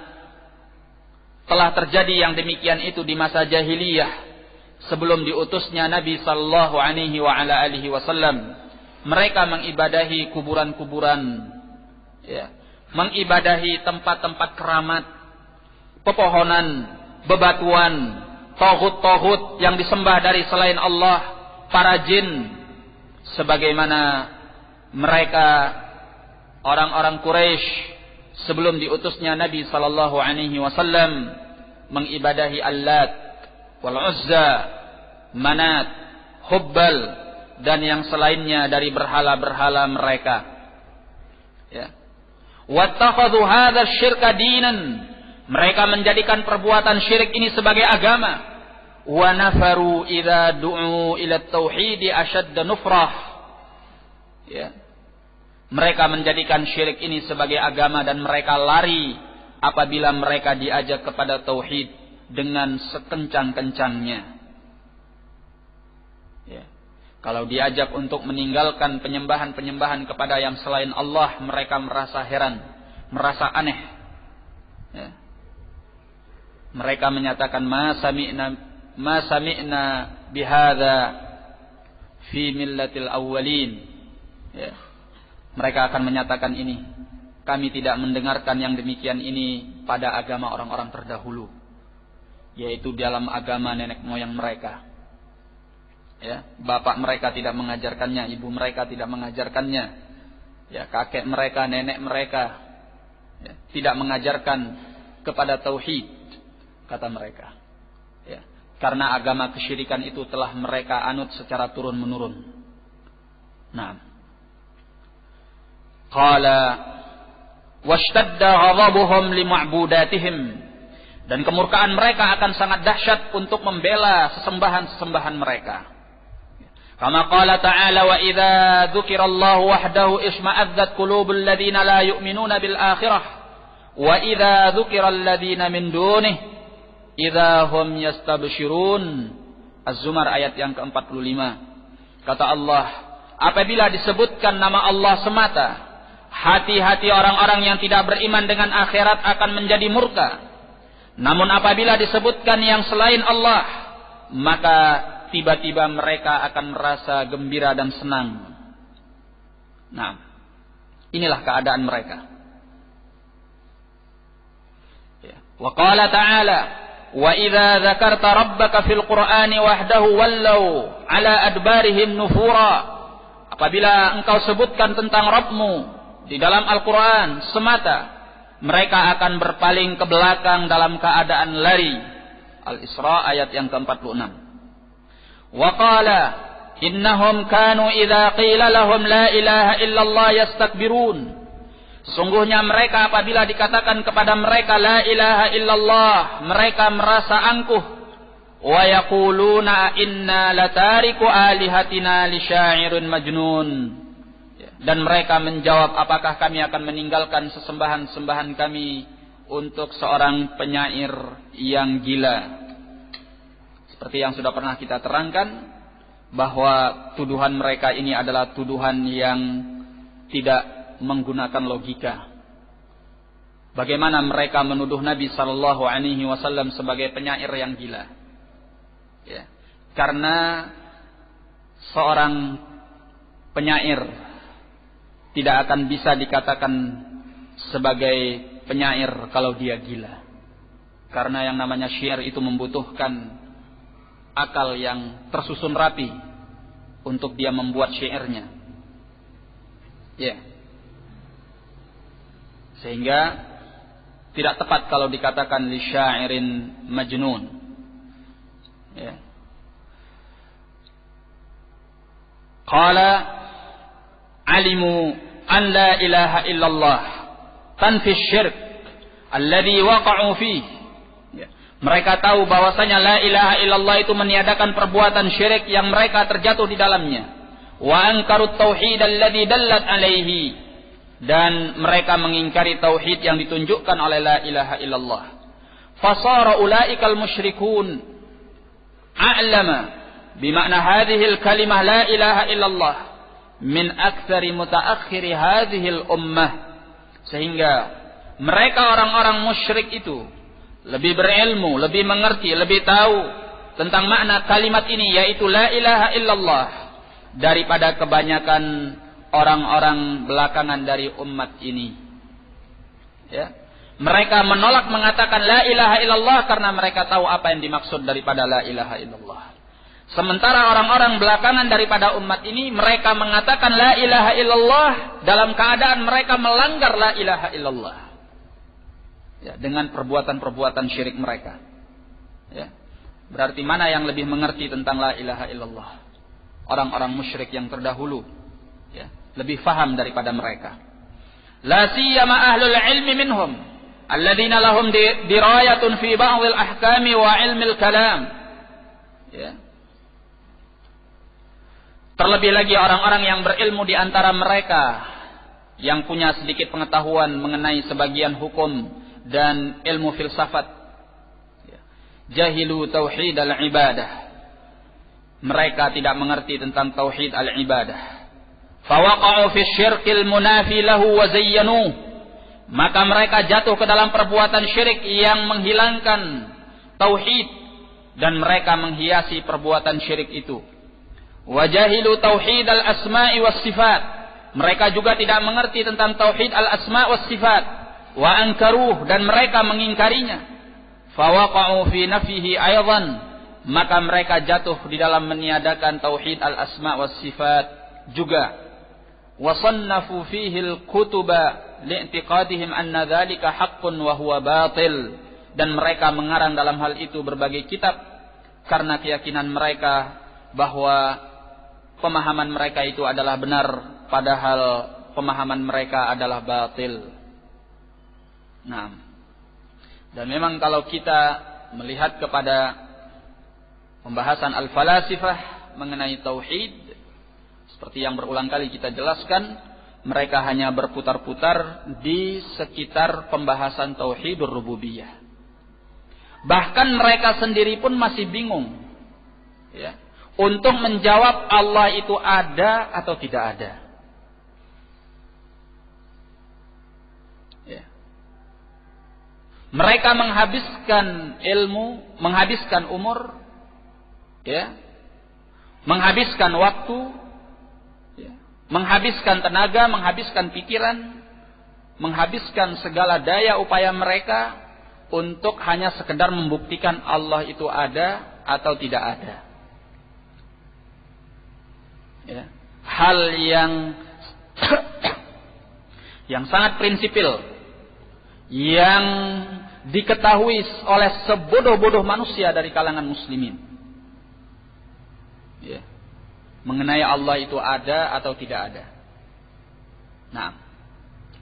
telah terjadi yang demikian itu di masa jahiliyah sebelum diutusnya Nabi sallallahu alaihi wa ala alihi wasallam. Mereka mengibadahi kuburan-kuburan, ya, mengibadahi tempat-tempat keramat, pepohonan, bebatuan, taghut-taghut yang disembah dari selain Allah, para jin, sebagaimana mereka orang-orang Quraisy sebelum diutusnya Nabi sallallahu alaihi wasallam mengibadahi Allat, wal Uzza, Manat, Hubbal dan yang selainnya dari berhala-berhala mereka. Ya. Wattakhadhu hadha asy-syirka dinan. Mereka menjadikan perbuatan syirik ini sebagai agama. Wa nafaru idza du'u ila at-tauhid ashadda nufrah. Ya. Mereka menjadikan syirik ini sebagai agama dan mereka lari apabila mereka diajak kepada tauhid dengan sekencang-kencangnya. Ya. Kalau diajak untuk meninggalkan penyembahan-penyembahan kepada yang selain Allah, mereka merasa heran, merasa aneh. Ya. Mereka menyatakan ma sami'na bihadza fi millatil awwalin. Ya. Mereka akan menyatakan ini, kami tidak mendengarkan yang demikian ini pada agama orang-orang terdahulu, yaitu dalam agama nenek moyang mereka. Ya, bapak mereka tidak mengajarkannya, ibu mereka tidak mengajarkannya, ya, kakek mereka, nenek mereka, ya, tidak mengajarkan kepada tauhid, kata mereka. Ya, karena agama kesyirikan itu telah mereka anut secara turun-menurun. Nah, qala washtadda ghadabuhum lima'budatihim, dan kemurkaan mereka akan sangat dahsyat untuk membela sesembahan-sesembahan mereka. Kama qala ta'ala wa idza dzukirallahu wahdahu isma'azzat qulubul ladzina la yu'minuna bil akhirah wa idza dzukiral ladzina min dunihi idza hum yastabshirun. Az-Zumar ayat yang ke-45. Kata Allah, apabila disebutkan nama Allah semata, hati-hati orang-orang yang tidak beriman dengan akhirat akan menjadi murka. Namun apabila disebutkan yang selain Allah, maka tiba-tiba mereka akan merasa gembira dan senang. Nah, inilah keadaan mereka. Wa qala ta'ala, wa idza dzakarta rabbaka fil qur'ani wahdahu wallau ala adbarihim nufura. Apabila engkau sebutkan tentang Rabbmu di dalam Al-Qur'an semata, mereka akan berpaling ke belakang dalam keadaan lari. Al-Isra ayat yang ke-46. Wa qala innahum kanu idza qila lahum la ilaha illallah yastakbirun. Sungguhnya mereka apabila dikatakan kepada mereka la ilaha illallah, mereka merasa angkuh. Wa yaquluna inna latariku alihatina li syairin majnun. Dan mereka menjawab, apakah kami akan meninggalkan sesembahan-sembahan kami untuk seorang penyair yang gila. Seperti yang sudah pernah kita terangkan, bahwa tuduhan mereka ini adalah tuduhan yang tidak menggunakan logika. Bagaimana mereka menuduh Nabi sallallahu alaihi wasallam sebagai penyair yang gila? Ya, karena seorang penyair tidak akan bisa dikatakan sebagai penyair kalau dia gila. Karena yang namanya syair itu membutuhkan akal yang tersusun rapi untuk dia membuat syairnya. Ya. Sehingga tidak tepat kalau dikatakan li syairin majnun. Ya. Qala alimu an la ilaha illallah tanfi syirk alladhi waqa'u fihi. Mereka tahu bahwasanya la ilaha illallah itu meniadakan perbuatan syirik yang mereka terjatuh di dalamnya. Wa ankarut tauhid alladzi dallat alaihi, dan mereka mengingkari tauhid yang ditunjukkan oleh la ilaha illallah. Fasara ulaikal musyrikun a'lama bimakna hadhil kalimah la ilaha illallah min aktsari mutaakhiri hadhil ummah. Sehingga mereka orang-orang musyrik itu lebih berilmu, lebih mengerti, lebih tahu tentang makna kalimat ini, yaitu la ilaha illallah, daripada kebanyakan orang-orang belakangan dari umat ini. Ya. Mereka menolak mengatakan la ilaha illallah karena mereka tahu apa yang dimaksud daripada la ilaha illallah. Sementara orang-orang belakangan daripada umat ini, mereka mengatakan la ilaha illallah dalam keadaan mereka melanggar la ilaha illallah. Ya, dengan perbuatan-perbuatan syirik mereka. Ya. Berarti mana yang lebih mengerti tentang la ilaha illallah? Orang-orang musyrik yang terdahulu, ya, lebih faham daripada mereka. La siyama ahlul ilmi minhum alladzina lahum dirayatun fi ba'dil ahkami wa ilmil kalam. Ya. Terlebih lagi orang-orang yang berilmu di antara mereka, yang punya sedikit pengetahuan mengenai sebagian hukum dan ilmu filsafat. Jahilu tauhid al-ibadah. Mereka tidak mengerti tentang tauhid al-ibadah. Fawaqa'u fi syirkil munafi lahu wa zayyanu. Maka mereka jatuh ke dalam perbuatan syirik yang menghilangkan tauhid, dan mereka menghiasi perbuatan syirik itu. Wa jahilu tauhid al-asma'i was sifat. Mereka juga tidak mengerti tentang tauhid al-asma' was sifat. Wa ankaruh, dan mereka mengingkarinya. Fawaqa'u fi nafihi aydan, maka mereka jatuh di dalam meniadakan tauhid al-asma' was sifat juga. wa sannafu fihi al-kutuba li'tiqadihim anna dzalika haqqun wa huwa batil, dan mereka mengarang dalam hal itu berbagai kitab karena keyakinan mereka bahwa pemahaman mereka itu adalah benar padahal pemahaman mereka adalah batil. Nah, dan memang kalau kita melihat kepada pembahasan al-falasifah mengenai tauhid, seperti yang berulang kali kita jelaskan, mereka hanya berputar-putar di sekitar pembahasan tauhidur rububiyah. Bahkan mereka sendiri pun masih bingung, ya, untuk menjawab Allah itu ada atau tidak ada. Ya. Mereka menghabiskan ilmu, menghabiskan umur, ya, menghabiskan waktu, ya, menghabiskan tenaga, menghabiskan pikiran, menghabiskan segala daya upaya mereka untuk hanya sekedar membuktikan Allah itu ada atau tidak ada. Ya. Hal yang sangat prinsipil, yang diketahui oleh sebodoh-bodoh manusia dari kalangan muslimin, ya, mengenai Allah itu ada atau tidak ada. Nah,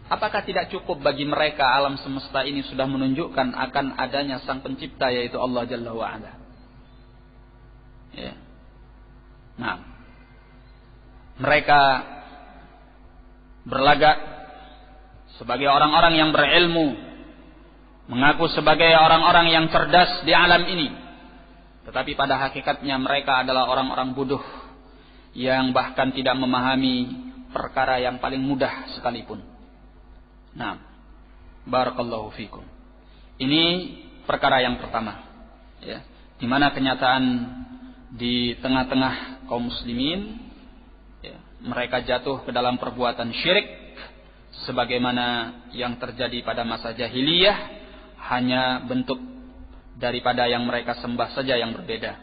apakah tidak cukup bagi mereka alam semesta ini sudah menunjukkan akan adanya sang pencipta, yaitu Allah Jalla wa'ala? Ya. Nah, mereka berlagak sebagai orang-orang yang berilmu, mengaku sebagai orang-orang yang cerdas di alam ini, tetapi pada hakikatnya mereka adalah orang-orang bodoh yang bahkan tidak memahami perkara yang paling mudah sekalipun. Nah, barakallahu fikum. Ini perkara yang pertama, ya, di mana kenyataan di tengah-tengah kaum muslimin, ya, mereka jatuh ke dalam perbuatan syirik sebagaimana yang terjadi pada masa jahiliyah, hanya bentuk daripada yang mereka sembah saja yang berbeda.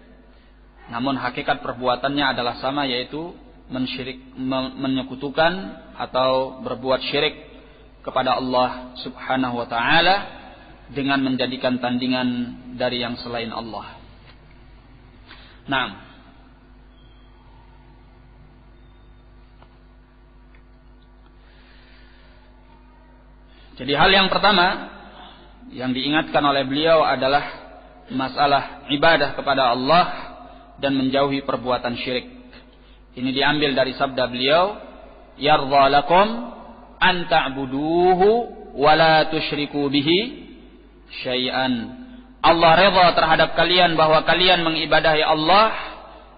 Namun hakikat perbuatannya adalah sama, yaitu menyekutukan atau berbuat syirik kepada Allah Subhanahu wa ta'ala dengan menjadikan tandingan dari yang selain Allah. Nah, jadi hal yang pertama yang diingatkan oleh beliau adalah masalah ibadah kepada Allah dan menjauhi perbuatan syirik. Ini diambil dari sabda beliau, yardha lakum an ta'buduhu wa la tusyriku bihi syai'an. Allah redha terhadap kalian bahwa kalian mengibadahi Allah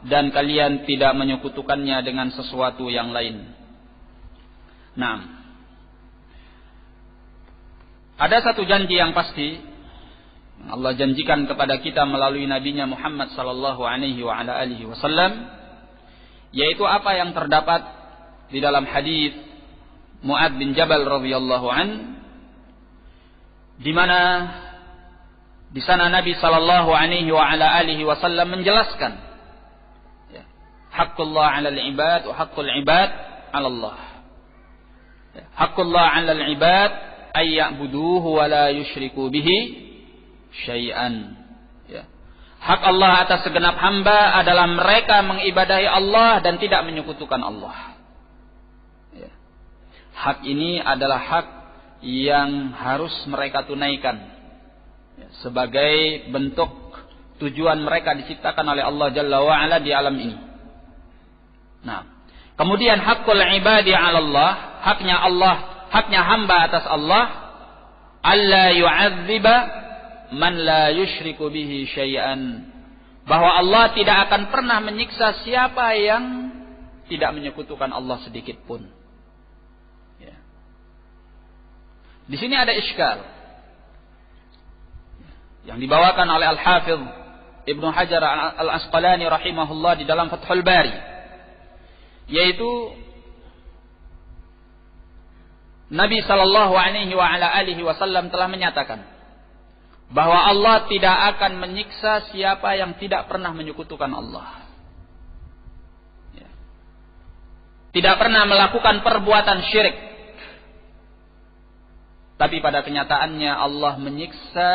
dan kalian tidak menyekutukannya dengan sesuatu yang lain. Nah, ada satu janji yang pasti Allah janjikan kepada kita melalui nabinya Muhammad sallallahu alaihi wa ala alihi wasallam, yaitu apa yang terdapat di dalam hadis Mu'ad bin Jabal radhiyallahu an, di mana di sana Nabi sallallahu alaihi wa ala alihi wasallam menjelaskan, ya, haqqullah 'alal ibad wa haqqul ibad 'ala Allah. Ya, haqqullah 'alal ibad ay ya'buduhu wa la yusyriku bihi syai'an. Ya. Hak Allah atas segenap hamba adalah mereka mengibadahi Allah dan tidak menyekutukan Allah. Hak ini adalah hak yang harus mereka tunaikan, ya, sebagai bentuk tujuan mereka diciptakan oleh Allah Jalla wa'ala di alam ini. Nah, kemudian hakul ibadi 'ala Allah, haknya hamba atas Allah, alla yu'adziba man la yusyriku bihi syai'an, bahwa Allah tidak akan pernah menyiksa siapa yang tidak menyekutukan Allah sedikit pun. Di sini ada iskal yang dibawakan oleh Al-Hafidh Ibnu Hajar Al-Asqalani rahimahullah di dalam Fathul Bari, yaitu Nabi sallallahu alaihi wa ala alihi wasallam telah menyatakan bahwa Allah tidak akan menyiksa siapa yang tidak pernah menyekutukan Allah. tidak pernah melakukan perbuatan syirik. Tapi pada kenyataannya Allah menyiksa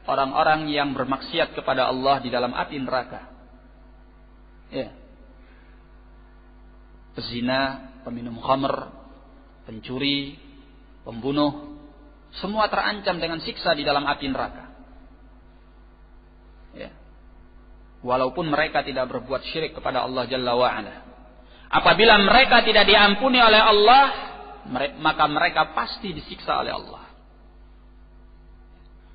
orang-orang yang bermaksiat kepada Allah di dalam api neraka. Ya. Pezina, peminum khamr, pencuri, pembunuh, semua terancam dengan siksa di dalam api neraka. Ya. Walaupun mereka tidak berbuat syirik kepada Allah Jalla wa'ala. Apabila mereka tidak diampuni oleh Allah, maka mereka pasti disiksa oleh Allah.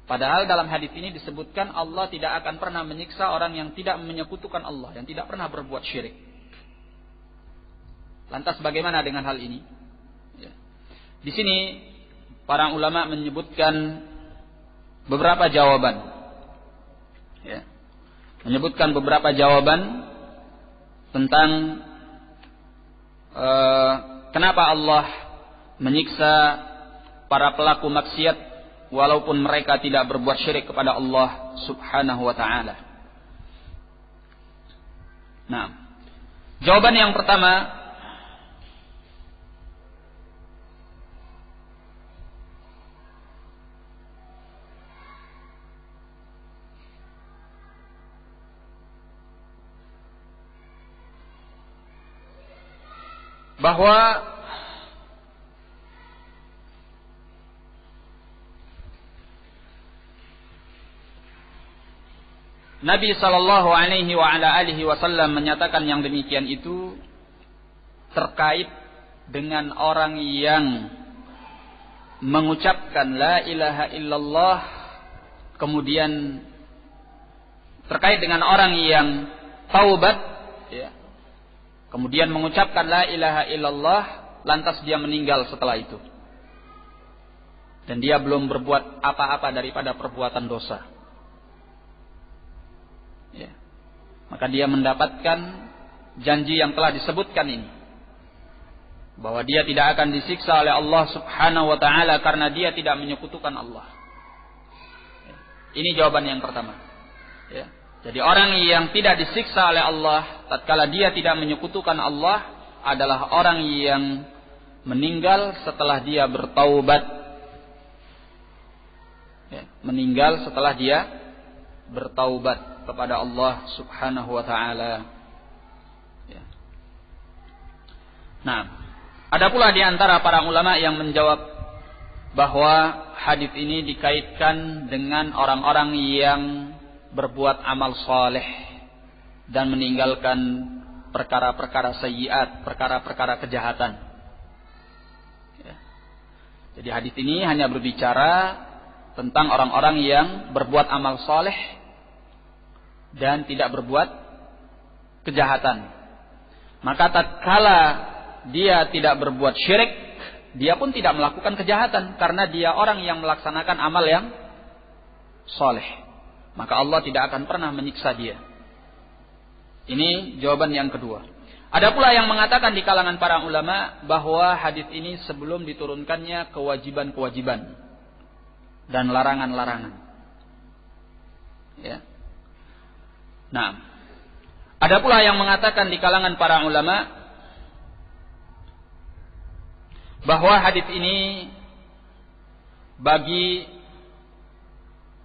Padahal dalam hadis ini disebutkan Allah tidak akan pernah menyiksa orang yang tidak menyekutukan Allah, yang tidak pernah berbuat syirik. Lantas bagaimana dengan hal ini? Ya. Di sini para ulama menyebutkan beberapa jawaban. Ya. Menyebutkan beberapa jawaban tentang kenapa Allah menyiksa para pelaku maksiat walaupun mereka tidak berbuat syirik kepada Allah Subhanahu wa ta'ala. Nah, jawaban yang pertama, bahwa Nabi sallallahu alaihi wa ala alihi wasallam menyatakan yang demikian itu terkait dengan orang yang mengucapkan la ilaha illallah, kemudian terkait dengan orang yang taubat, ya, kemudian mengucapkan la ilaha illallah, lantas dia meninggal setelah itu. Dan dia belum berbuat apa-apa daripada perbuatan dosa. Ya. Maka dia mendapatkan janji yang telah disebutkan ini. Bahwa dia tidak akan disiksa oleh Allah Subhanahu wa ta'ala karena dia tidak menyekutukan Allah. Ya. Ini jawaban yang pertama. Ya. Jadi orang yang tidak disiksa oleh Allah tatkala dia tidak menyekutukan Allah adalah orang yang meninggal setelah dia bertaubat. Ya, meninggal setelah dia bertaubat kepada Allah Subhanahu wa ta'ala. Ya. Nah, ada pula di antara para ulama yang menjawab bahwa hadis ini dikaitkan dengan orang-orang yang berbuat amal saleh dan meninggalkan perkara-perkara sayyiat, perkara-perkara kejahatan. Ya. Jadi hadis ini hanya berbicara tentang orang-orang yang berbuat amal saleh dan tidak berbuat kejahatan. Maka tatkala dia tidak berbuat syirik, dia pun tidak melakukan kejahatan karena dia orang yang melaksanakan amal yang saleh. Maka Allah tidak akan pernah menyiksa dia. Ini jawaban yang kedua. Ada pula yang mengatakan di kalangan para ulama bahwa hadis ini sebelum diturunkannya kewajiban-kewajiban dan larangan-larangan. Ya. Nah, ada pula yang mengatakan di kalangan para ulama bahwa hadis ini bagi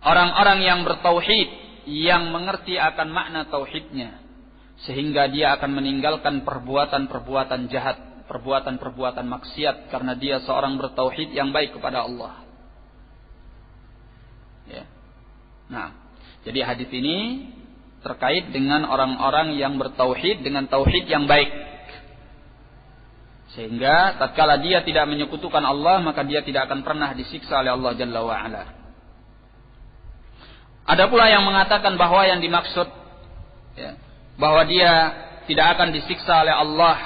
orang-orang yang bertauhid, yang mengerti akan makna tauhidnya, sehingga dia akan meninggalkan perbuatan-perbuatan jahat, perbuatan-perbuatan maksiat karena dia seorang bertauhid yang baik kepada Allah. Ya. Nah, jadi hadis ini terkait dengan orang-orang yang bertauhid dengan tauhid yang baik. Sehingga tatkala dia tidak menyekutukan Allah, maka dia tidak akan pernah disiksa oleh Allah Jalla wa'ala. Ada pula yang mengatakan bahwa yang dimaksud, ya, bahwa dia tidak akan disiksa oleh Allah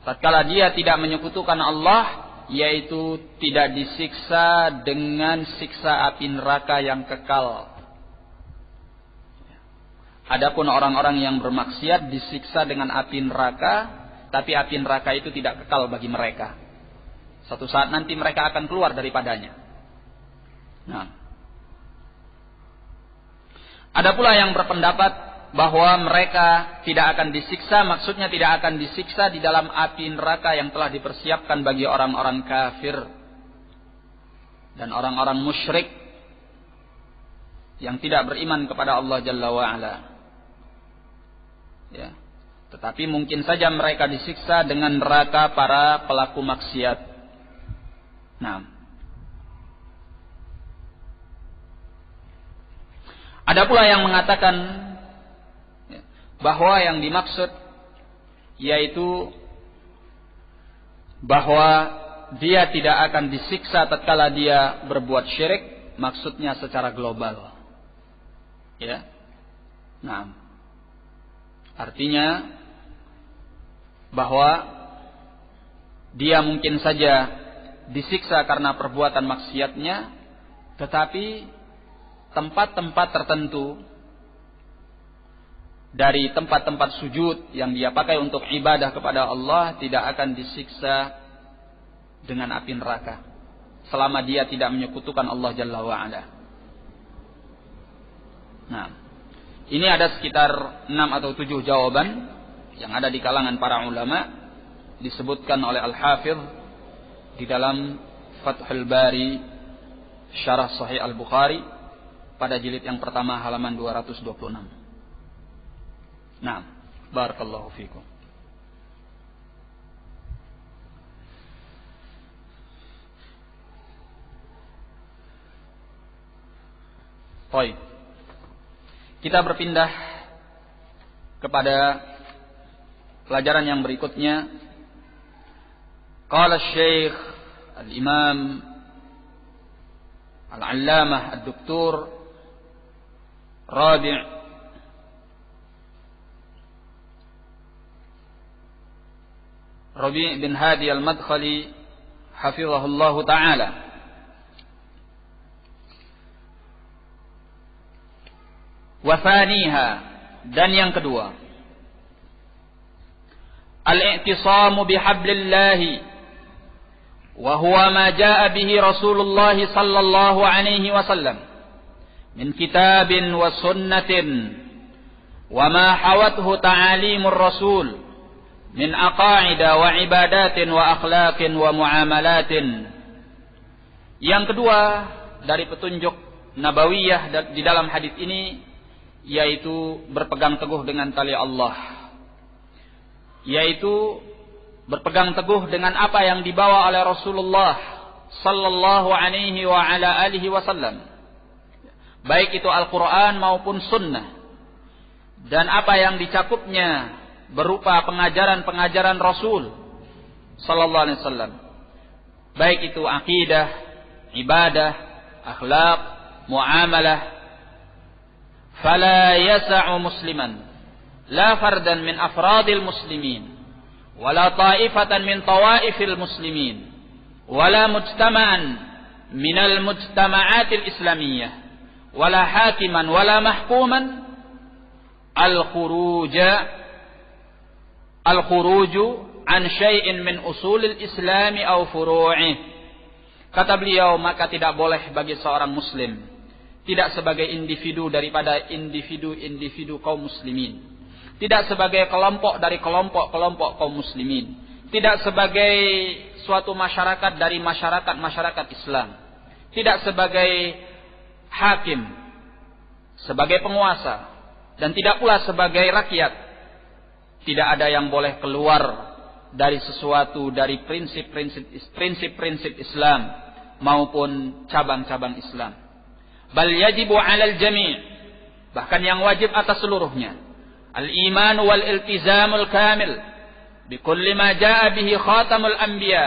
tatkala dia tidak menyekutukan Allah, yaitu tidak disiksa dengan siksa api neraka yang kekal. Adapun orang-orang yang bermaksiat disiksa dengan api neraka, tapi api neraka itu tidak kekal bagi mereka. Suatu saat nanti mereka akan keluar daripadanya. Nah, ada pula yang berpendapat bahwa mereka tidak akan disiksa, maksudnya tidak akan disiksa di dalam api neraka yang telah dipersiapkan bagi orang-orang kafir dan orang-orang musyrik yang tidak beriman kepada Allah Jalla wa'ala. Ya. Tetapi mungkin saja mereka disiksa dengan neraka para pelaku maksiat. Nah, ada pula yang mengatakan bahwa yang dimaksud yaitu bahwa dia tidak akan disiksa tatkala dia berbuat syirik, maksudnya secara global. Ya. Nah, artinya bahwa dia mungkin saja disiksa karena perbuatan maksiatnya, tetapi tempat-tempat tertentu dari tempat-tempat sujud yang dia pakai untuk ibadah kepada Allah tidak akan disiksa dengan api neraka selama dia tidak menyekutukan Allah Jalla wa'ala. Nah, ini ada sekitar 6 atau 7 jawaban yang ada di kalangan para ulama, disebutkan oleh Al-Hafidh di dalam Fathul Bari Syarah Sahih Al-Bukhari pada jilid yang pertama halaman 226. Nah, barakallahu fikum. Baik. Kita berpindah kepada pelajaran yang berikutnya. Qala Syekh Al-Imam Al-Allamah Ad-Doktor Rabi' bin Hadi Al-Madkhali hafizahullahu ta'ala. Wa thaniha, dan yang kedua, al-i'tisamu bihablillahi wa huwa ma jaa bihi Rasulullah sallallahu alaihi wasallam min kitabin wa sunnatin wa ma hawathu ta'alimur rasul min aqaida wa ibadatin wa akhlaqin wa muamalatin. Yang kedua dari petunjuk nabawiyah di dalam hadis ini yaitu berpegang teguh dengan tali Allah, yaitu berpegang teguh dengan apa yang dibawa oleh Rasulullah sallallahu alaihi wa ala alihi wasallam, baik itu Al-Qur'an maupun sunnah, dan apa yang dicakupnya berupa pengajaran-pengajaran Rasul sallallahu alaihi wasallam, baik itu akidah, ibadah, akhlak, muamalah. Fala yas'u musliman la fardan min afradil muslimin wala ta'ifatan min tawaifil muslimin wala mujtama'an minal mujtama'atil islamiyyah wala hakiman wala mahkuman al-khuruju an syai'in min usulil islami aw furu'ih. Kata beliau, maka tidak boleh bagi seorang muslim, tidak sebagai individu daripada individu-individu kaum muslimin, tidak sebagai kelompok dari kelompok-kelompok kaum muslimin, tidak sebagai suatu masyarakat dari masyarakat Islam, tidak sebagai hakim, sebagai penguasa, dan tidak pula sebagai rakyat. Tidak ada yang boleh keluar dari sesuatu dari prinsip-prinsip Islam maupun cabang-cabang Islam. Bal yajibu 'alal jami', bahkan yang wajib atas seluruhnya, al-iman wal iltizamul kamil bi kulli ma jaa bihi khatamul anbiya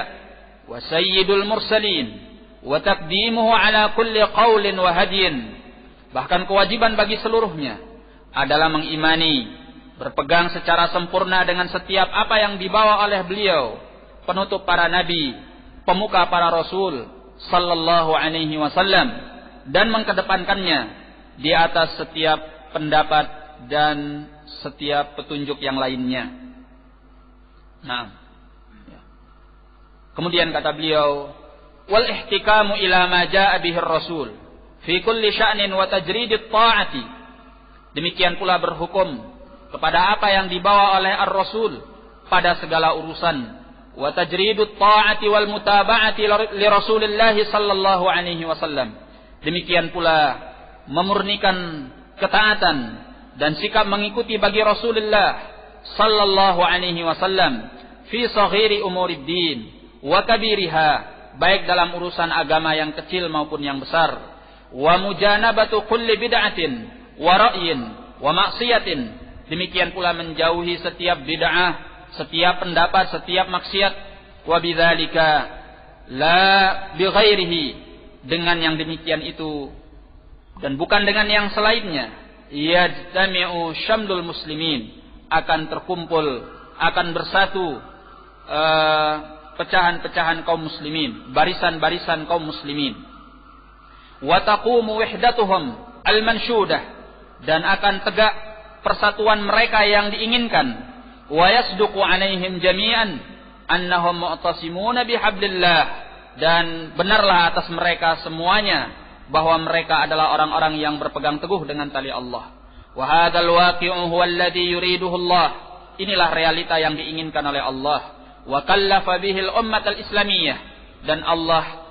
wa sayyidul mursalin wa taqdimuhu 'ala kulli qaulin wa hadyin. Bahkan kewajiban bagi seluruhnya adalah mengimani, berpegang secara sempurna dengan setiap apa yang dibawa oleh beliau, penutup para nabi, pemuka para rasul sallallahu alaihi wasallam, dan mengkedepankannya di atas setiap pendapat dan setiap petunjuk yang lainnya. Nah, kemudian kata beliau, wal ihtikamu ila ma jaa bihi rasul fi kulli sya'nin wa tajridit ta'ati Demikian pula berhukum kepada apa yang dibawa oleh Ar-Rasul pada segala urusan. Wa tajridut ta'ati wal mutaba'ati li Rasulillah sallallahu alaihi wasallam. Demikian pula memurnikan ketaatan dan sikap mengikuti bagi Rasulullah sallallahu alaihi wasallam fi saghiri umuriddin wa kabiriha, baik dalam urusan agama yang kecil maupun yang besar. Wa mujanabatu kulli bid'atin wa ra'yin wa maksiatin. Demikian pula menjauhi setiap bid'ah, setiap pendapat, setiap maksiat. Wa bidzalika la bighairihi, dengan yang demikian itu dan bukan dengan yang selainnya, yajtami'u syamlul muslimin, akan terkumpul, akan bersatu pecahan-pecahan kaum muslimin, barisan-barisan kaum muslimin. Wa taqumu wihdatuhum al-manshudah, dan akan tegak persatuan mereka yang diinginkan. Wa yasduqu alaihim jami'an annahum mu'tasimuna bihablillah, dan benarlah atas mereka semuanya bahwa mereka adalah orang-orang yang berpegang teguh dengan tali Allah. Wa hadzal waqi'u huwa alladhi yuriduhu Allah, inilah realita yang diinginkan oleh Allah. Wa kallafa bihi al-ummah al-islamiyah, dan Allah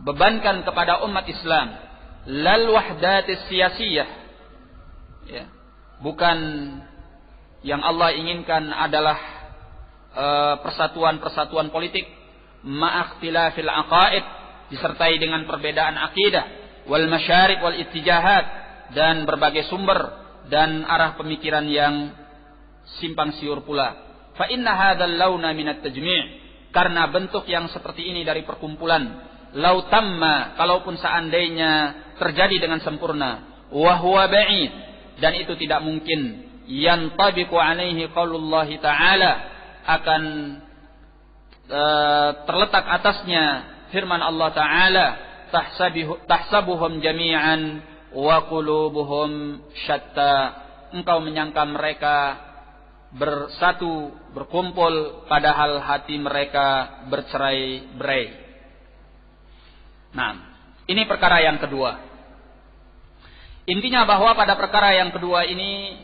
bebankan kepada umat Islam lal wahdatis siyasiyah, ya, bukan yang Allah inginkan adalah persatuan-persatuan politik ma'akhtilafil aqaid, disertai dengan perbedaan akidah, wal masyarik wal ittijahat, dan berbagai sumber dan arah pemikiran yang simpang siur pula. Fa inna hadzal launa minat tajmi', karena bentuk yang seperti ini dari perkumpulan. Lau tamma, kalaupun seandainya terjadi dengan sempurna, wa huwa ba'id, dan itu tidak mungkin. Yantabiqu alaihi qaulullah ta'ala, akan terletak atasnya firman Allah Ta'ala, tahsabuhum jami'an wa qulubuhum syatta, engkau menyangka mereka bersatu, berkumpul, padahal hati mereka bercerai-berai. Nah, ini perkara yang kedua. Intinya bahwa pada perkara yang kedua ini,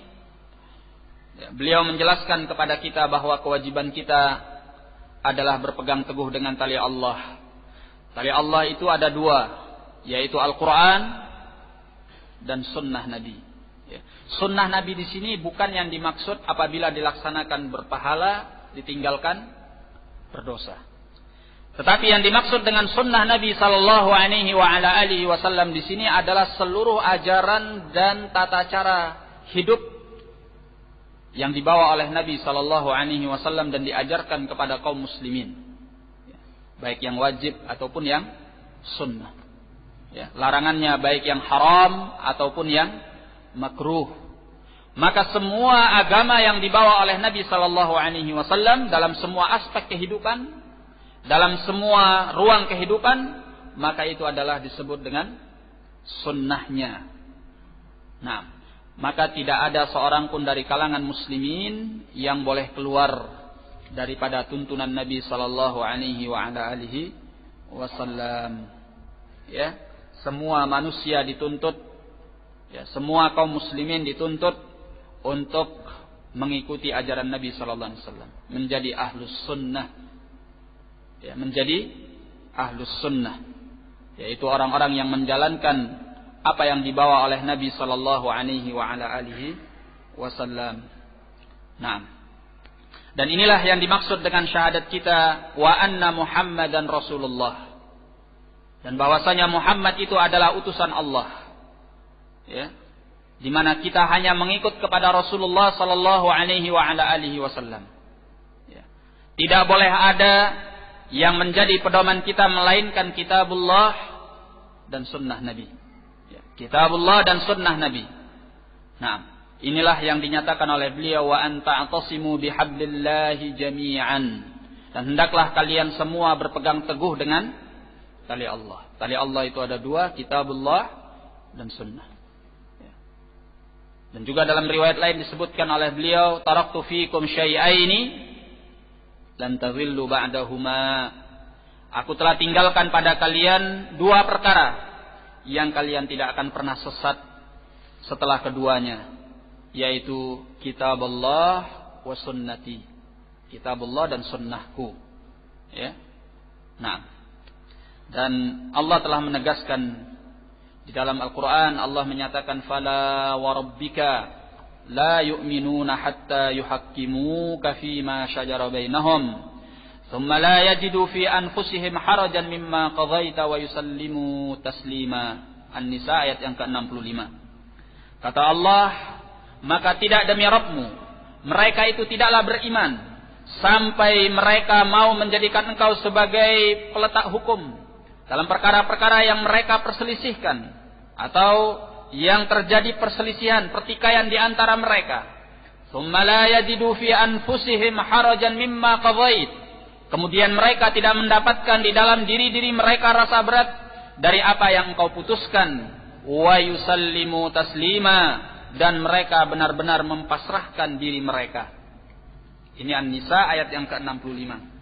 beliau menjelaskan kepada kita bahwa kewajiban kita adalah berpegang teguh dengan tali Allah. Tali Allah itu ada dua, yaitu Al-Quran dan Sunnah Nabi. Sunnah Nabi di sini bukan yang dimaksud apabila dilaksanakan berpahala, ditinggalkan berdosa. Tetapi yang dimaksud dengan Sunnah Nabi Sallallahu Alaihi Wasallam di sini adalah seluruh ajaran dan tata cara hidup yang dibawa oleh Nabi Sallallahu Alaihi Wasallam dan diajarkan kepada kaum muslimin, baik yang wajib ataupun yang sunnah. Larangannya baik yang haram ataupun yang makruh. Maka semua agama yang dibawa oleh Nabi Sallallahu Alaihi Wasallam dalam semua aspek kehidupan, dalam semua ruang kehidupan, maka itu adalah disebut dengan sunnahnya. Nah, maka tidak ada seorang pun dari kalangan muslimin yang boleh keluar daripada tuntunan Nabi sallallahu alaihi wasallam. Ya, semua manusia dituntut, ya, semua kaum muslimin dituntut untuk mengikuti ajaran Nabi sallallahu alaihi wasallam, menjadi ahlus sunnah. Ya, menjadi ahlus sunnah, yaitu orang-orang yang menjalankan apa yang dibawa oleh Nabi sallallahu alaihi wasallam. Nah, dan inilah yang dimaksud dengan syahadat kita wa anna Muhammadan Rasulullah, dan bahwasanya Muhammad itu adalah utusan Allah. Ya, di mana kita hanya mengikut kepada Rasulullah sallallahu alaihi wasallam. Ya. Tidak boleh ada yang menjadi pedoman kita melainkan kitabullah dan sunnah Nabi. Ya, kitabullah dan sunnah Nabi. Nah, inilah yang dinyatakan oleh beliau, wa anta atasimu bihablillahi jami'an, dan hendaklah kalian semua berpegang teguh dengan tali Allah. Tali Allah itu ada dua, kitabullah dan sunnah. Ya. Dan juga dalam riwayat lain disebutkan oleh beliau, taraktu fikum syai'aini lan tadhillu ba'dahuma, aku telah tinggalkan pada kalian dua perkara yang kalian tidak akan pernah sesat setelah keduanya. yaitu kitab Allah wa sunnati. Kitab Allah dan sunnahku. Ya. Nah. Dan Allah telah menegaskan di dalam Al-Quran, Allah menyatakan, fala wa rabbika la yu'minuna hatta yuhakkimuka fima shajara bainahum thumma la yajidu fi anfusihim harajan mimma qadaita wa yusallimu taslima. An-Nisa ayat yang ke-65. Kata Allah, maka tidak demi Rabbmu, mereka itu tidaklah beriman sampai mereka mau menjadikan engkau sebagai peletak hukum dalam perkara-perkara yang mereka perselisihkan atau yang terjadi perselisihan, pertikaian di antara mereka. Tsumma la yajidu fi anfusihim harajan mimma qadait. Kemudian mereka tidak mendapatkan di dalam diri-diri mereka rasa berat dari apa yang engkau putuskan. Wa yusallimu taslima, dan mereka benar-benar mempasrahkan diri mereka. Ini An-Nisa ayat yang ke-65.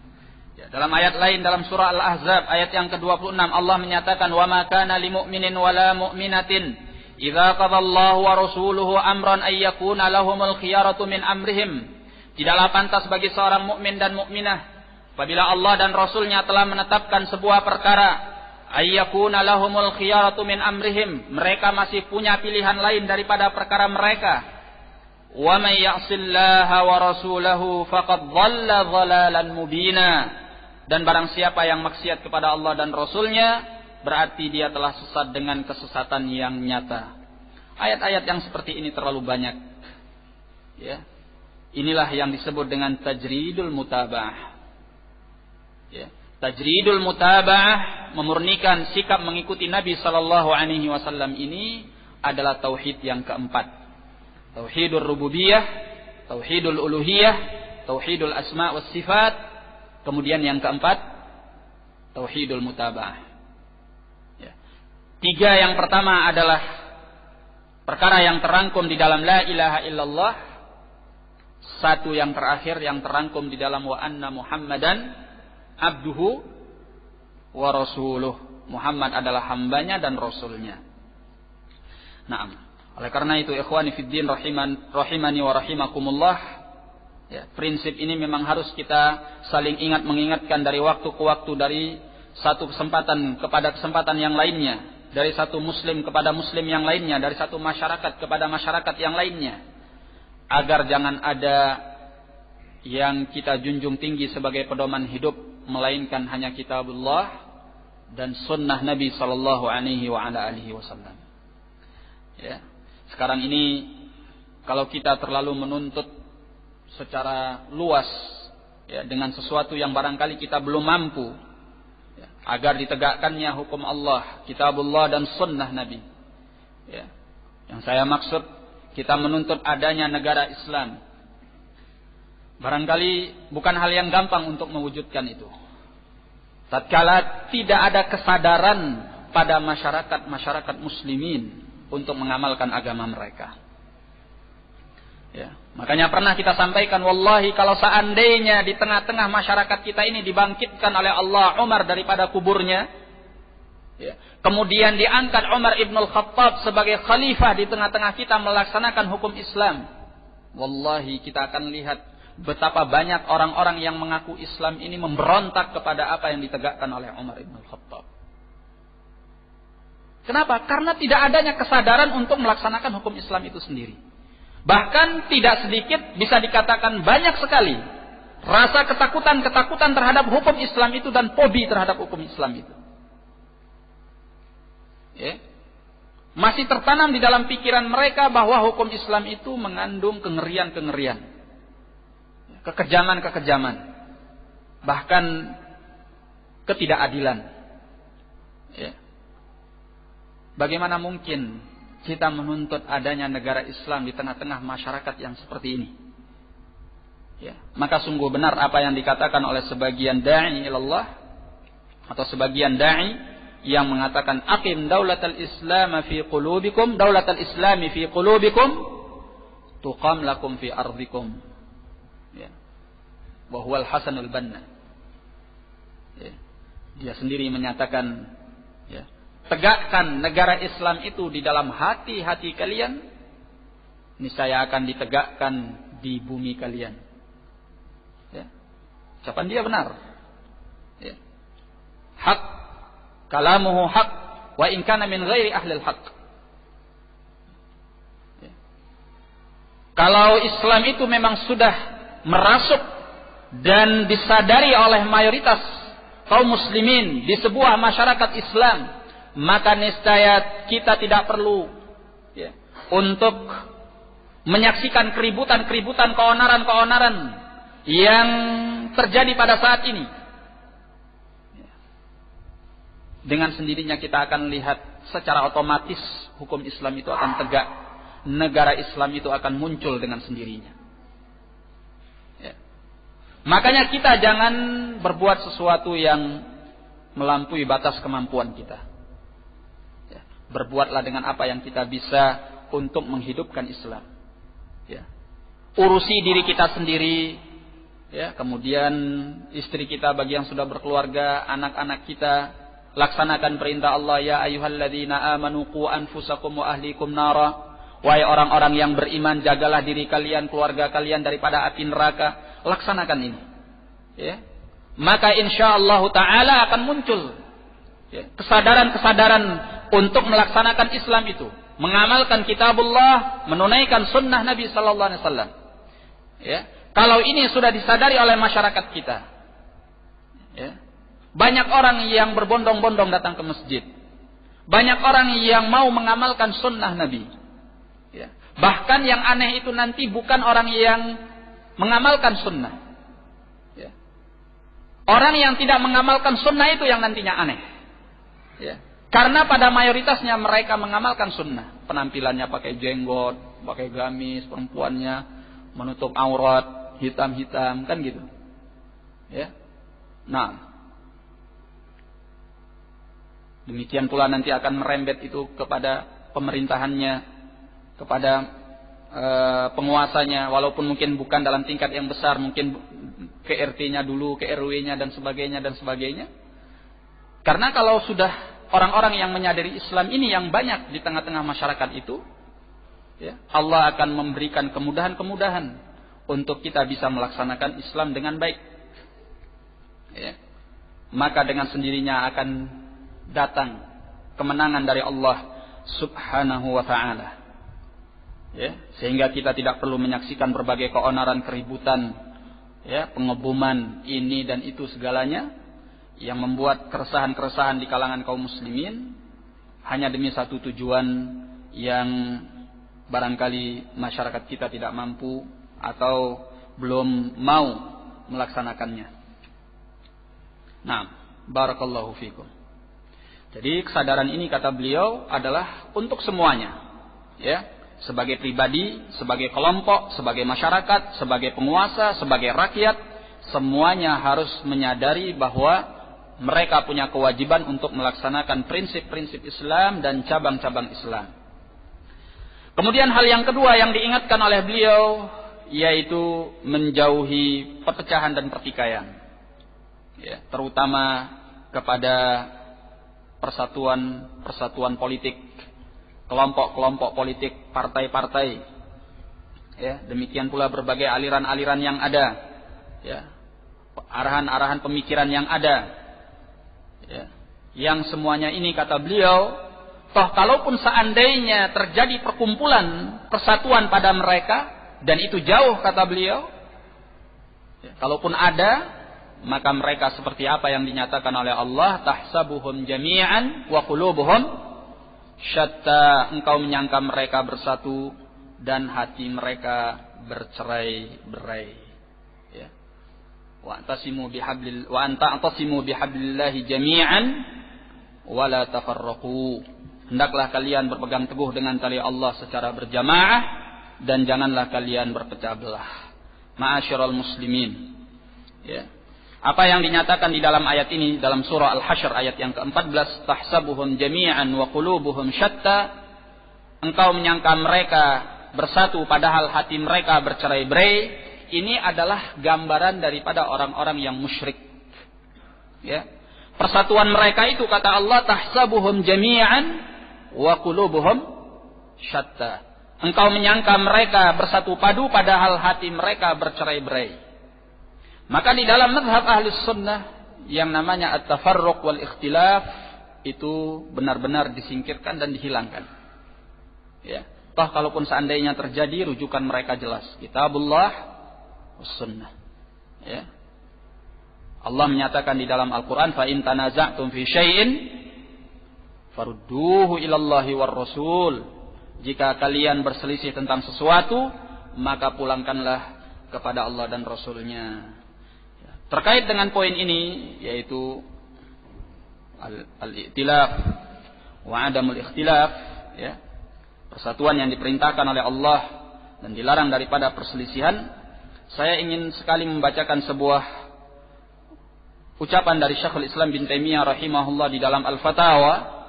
Ya, dalam ayat lain dalam surah Al-Ahzab ayat yang ke-26 Allah menyatakan, wa ma kana lil mu'minin wala mu'minatin idza qadallahu wa rasuluhu amran ay yakuna lahumul khiyaratu min amrihim. Tidaklah pantas bagi seorang mukmin dan mukminah apabila Allah dan Rasulnya telah menetapkan sebuah perkara, ay yakuna lahumul khiyaratu min amrihim, mereka masih punya pilihan lain daripada perkara mereka. Wa may ya'sillaha wa rasulahu faqad dhalla dhalalan mubina. Dan barang siapa yang maksiat kepada Allah dan Rasulnya, berarti dia telah sesat dengan kesesatan yang nyata. Ayat-ayat yang seperti ini terlalu banyak. Ya. Inilah yang disebut dengan tajridul mutaba'ah. Ya. Tajridul mutaba'ah, memurnikan sikap mengikuti Nabi sallallahu alaihi wasallam ini adalah tauhid yang keempat. Tauhidul rububiyah, tauhidul uluhiyah, tauhidul asma' was sifat. Kemudian yang keempat, tauhidul mutaba'ah. Ya. 3 yang pertama adalah perkara yang terangkum di dalam la ilaha illallah. 1 yang terakhir yang terangkum di dalam wa anna Muhammadan abduhu wa rasuluh. Muhammad adalah hambanya dan rasulnya. Nah, oleh karena itu ikhwani fiddin rahimani wa rahimakumullah, ya, prinsip ini memang harus kita saling mengingatkan dari waktu ke waktu, dari satu kesempatan kepada kesempatan yang lainnya, dari satu muslim kepada muslim yang lainnya, dari satu masyarakat kepada masyarakat yang lainnya, agar jangan ada yang kita junjung tinggi sebagai pedoman hidup melainkan hanya kitabullah dan sunnah Nabi sallallahu alaihi wasallam. Ya, sekarang ini kalau kita terlalu menuntut secara luas, ya, dengan sesuatu yang barangkali kita belum mampu, ya, agar ditegakkannya hukum Allah, kitabullah dan sunnah Nabi. Ya. Yang saya maksud, kita menuntut adanya negara Islam. Barangkali bukan hal yang gampang untuk mewujudkan itu. Tatkala tidak ada kesadaran pada masyarakat muslimin untuk mengamalkan agama mereka. Ya, makanya pernah kita sampaikan, wallahi kalau seandainya di tengah-tengah masyarakat kita ini dibangkitkan oleh Allah Umar daripada kuburnya, ya, kemudian diangkat Umar ibn al-Khattab sebagai khalifah di tengah-tengah kita melaksanakan hukum Islam, wallahi kita akan lihat betapa banyak orang-orang yang mengaku Islam ini memberontak kepada apa yang ditegakkan oleh Umar ibn al-Khattab. Kenapa? Karena tidak adanya kesadaran untuk melaksanakan hukum Islam itu sendiri. Bahkan tidak sedikit, bisa dikatakan banyak sekali rasa ketakutan terhadap hukum Islam itu dan fobi terhadap hukum Islam itu. Ya. Masih tertanam di dalam pikiran mereka bahwa hukum Islam itu mengandung kengerian-kengerian, kekejaman-kekejaman, bahkan ketidakadilan. Ya. Bagaimana mungkin kita menuntut adanya negara Islam di tengah-tengah masyarakat yang seperti ini? Ya, maka sungguh benar apa yang dikatakan oleh sebagian da'i ilallah atau sebagian da'i yang mengatakan aqim daulatal Islam fi qulubikum, daulatal Islami fi qulubikum tuqam lakum fi ardikum. Ya. Wa huwal Hasanul Banna. Ya. Dia sendiri menyatakan, ya, tegakkan negara Islam itu di dalam hati-hati kalian, niscaya akan ditegakkan di bumi kalian. Ya. Ucapan dia benar. Ya. Hak, kalamuhu hak, wa in kana min ghairi ahli al-haq. Ya. Kalau Islam itu memang sudah merasuk dan disadari oleh mayoritas kaum muslimin di sebuah masyarakat Islam, maka niscaya kita tidak perlu ya, untuk menyaksikan keributan-keributan, keonaran-keonaran yang terjadi pada saat ini. Dengan sendirinya kita akan lihat secara otomatis hukum Islam itu akan tegak, negara Islam itu akan muncul dengan sendirinya. Ya. Makanya kita jangan berbuat sesuatu yang melampaui batas kemampuan kita. Ya. Berbuatlah dengan apa yang kita bisa untuk menghidupkan Islam. Ya. Urusi diri kita sendiri, ya, kemudian istri kita bagi yang sudah berkeluarga, anak-anak kita, laksanakan perintah Allah, ya ayyuhalladzina amanu qu anfusakum wa ahlikum nara. Wahai orang-orang yang beriman, jagalah diri kalian, keluarga kalian daripada api neraka. Laksanakan ini. Ya. Maka insyaallah taala akan muncul ya, kesadaran-kesadaran untuk melaksanakan Islam itu, mengamalkan kitabullah, menunaikan sunnah Nabi sallallahu alaihi wasallam. Ya. Kalau ini sudah disadari oleh masyarakat kita, ya, banyak orang yang berbondong-bondong datang ke masjid, banyak orang yang mau mengamalkan sunnah Nabi. Ya. Bahkan yang aneh itu nanti bukan orang yang mengamalkan sunnah. Ya. Orang yang tidak mengamalkan sunnah itu yang nantinya aneh. Ya. Karena pada mayoritasnya mereka mengamalkan sunnah. Penampilannya pakai jenggot, pakai gamis, perempuannya menutup aurat, hitam-hitam, kan gitu. Ya. Nah, demikian pula nanti akan merembet itu kepada pemerintahannya, kepada penguasanya, walaupun mungkin bukan dalam tingkat yang besar, mungkin ke RT-nya dulu, ke RW-nya dan sebagainya dan sebagainya. Karena kalau sudah orang-orang yang menyadari Islam ini yang banyak di tengah-tengah masyarakat itu, ya, Allah akan memberikan kemudahan-kemudahan untuk kita bisa melaksanakan Islam dengan baik. Ya. Maka dengan sendirinya akan datang kemenangan dari Allah Subhanahu wa ta'ala. Ya, sehingga kita tidak perlu menyaksikan berbagai keonaran, keributan, ya, pengeboman ini dan itu segalanya yang membuat keresahan-keresahan di kalangan kaum muslimin hanya demi satu tujuan yang barangkali masyarakat kita tidak mampu atau belum mau melaksanakannya. Nah, barakallahu fikum. Jadi kesadaran ini kata beliau adalah untuk semuanya, ya. Sebagai pribadi, sebagai kelompok, sebagai masyarakat, sebagai penguasa, sebagai rakyat, semuanya harus menyadari bahwa mereka punya kewajiban untuk melaksanakan prinsip-prinsip Islam dan cabang-cabang Islam. Kemudian hal yang kedua yang diingatkan oleh beliau yaitu menjauhi perpecahan dan pertikaian. Ya, terutama kepada persatuan politik, kelompok-kelompok politik, partai-partai. Ya, demikian pula berbagai aliran-aliran yang ada, ya, arahan-arahan pemikiran yang ada, ya, yang semuanya ini kata beliau, toh kalaupun seandainya terjadi perkumpulan persatuan pada mereka dan itu jauh kata beliau, ya, kalaupun ada, maka mereka seperti apa yang dinyatakan oleh Allah, tahsabuhum jami'an wa qulubuhum syatta, engkau menyangka mereka bersatu dan hati mereka bercerai-berai. Ya. Wa anta'tasimu bihablillahi jami'an wa la tafarraqu. Hendaklah kalian berpegang teguh dengan tali Allah secara berjamaah dan janganlah kalian berpecah belah. Ma'asyiral muslimin. Ya. Apa yang dinyatakan di dalam ayat ini dalam surah Al-Hasyr ayat yang ke-14, tahsabuhum jami'an wa qulubuhum syatta, engkau menyangka mereka bersatu padahal hati mereka bercerai-berai, ini adalah gambaran daripada orang-orang yang musyrik. Ya. Persatuan mereka itu kata Allah tahsabuhum jami'an wa qulubuhum syatta. engkau menyangka mereka bersatu padu padahal hati mereka bercerai-berai. Maka di dalam mazhab Ahlus Sunnah yang namanya at-tafarruq wal ikhtilaf itu benar-benar disingkirkan dan dihilangkan. Ya, toh kalaupun seandainya terjadi, rujukan mereka jelas, Kitabullah was Sunnah. Ya. Allah menyatakan di dalam Al-Qur'an, fa in tanaza'tum fi syai'in farudduhu ilallahi war rasul. Jika kalian berselisih tentang sesuatu, maka pulangkanlah kepada Allah dan Rasulnya. Terkait dengan poin ini, yaitu al-i'tilaf wa adamul ikhtilaf, ya, persatuan yang diperintahkan oleh Allah dan dilarang daripada perselisihan, saya ingin sekali membacakan sebuah ucapan dari Syekhul Islam bin Taimiyah rahimahullah di dalam Al-Fatawa,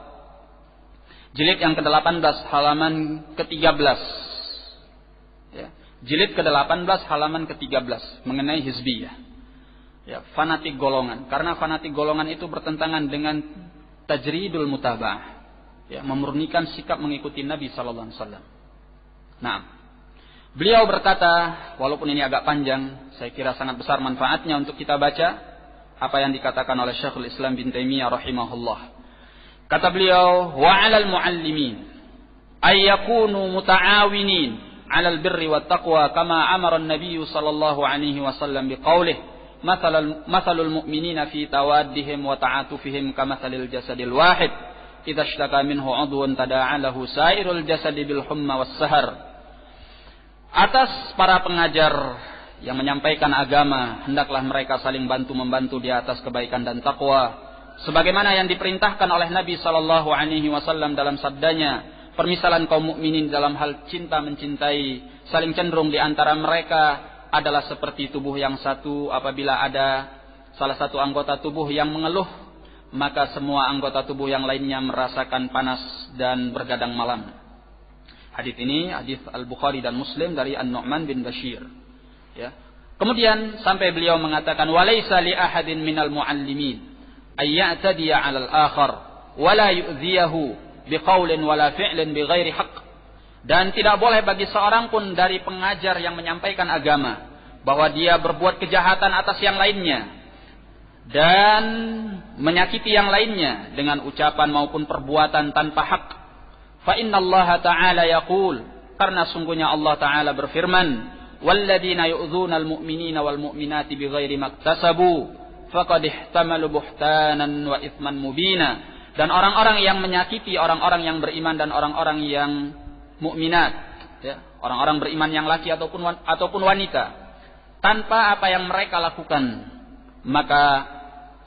jilid yang ke-18 halaman ke-13. Ya, jilid ke-18 halaman ke-13 mengenai hizbiyah. Ya, fanatik golongan. Karena fanatik golongan itu bertentangan dengan tajridul mutaba'ah. Ya, memurnikan sikap mengikuti Nabi sallallahu alaihi wasallam. Nah, beliau berkata, walaupun ini agak panjang, saya kira sangat besar manfaatnya untuk kita baca apa yang dikatakan oleh Syekhul Islam bin Taimiyah rahimahullah. Kata beliau, wa 'alal muallimin ay yakunu muta'awinin 'alal birri wat taqwa kama amara an-nabiy sallallahu alaihi wasallam biqaulih mathalul mu'minina fi tawaddihim wa ta'atufihim kamathalil jasadil wahid idza ishtaka minhu 'udwun tada'a lahu sairul jasadi bil humma was sahar. Atas para pengajar yang menyampaikan agama, hendaklah mereka saling bantu-membantu di atas kebaikan dan takwa, sebagaimana yang diperintahkan oleh Nabi sallallahu alaihi wasallam dalam sabdanya, permisalan kaum mukminin dalam hal cinta mencintai, saling cenderung di antara mereka adalah seperti tubuh yang satu. Apabila ada salah satu anggota tubuh yang mengeluh, maka semua anggota tubuh yang lainnya merasakan panas dan bergadang malam. Hadis ini hadis Al-Bukhari dan Muslim dari An-Nu'man bin Bashir. Ya. Kemudian sampai beliau mengatakan, walaysa li ahadin minal muallimin ay ya'tadiya 'alal akhar wa la yu'dhiyahu biqaulin wala fi'lin bighairi haqq. Dan tidak boleh bagi seorang pun dari pengajar yang menyampaikan agama bahwa dia berbuat kejahatan atas yang lainnya dan menyakiti yang lainnya dengan ucapan maupun perbuatan tanpa hak. Fa innallaha ta'ala yaqul, karena sungguhnya Allah Ta'ala berfirman, walladzina yu'dzunal mu'minina wal mu'minati bighairi maktasabu faqad ihtamalu buhtanan wa itsman mubina. Dan orang-orang yang menyakiti orang-orang yang beriman dan orang-orang yang mukminat, ya, orang-orang beriman yang laki ataupun wanita, tanpa apa yang mereka lakukan, maka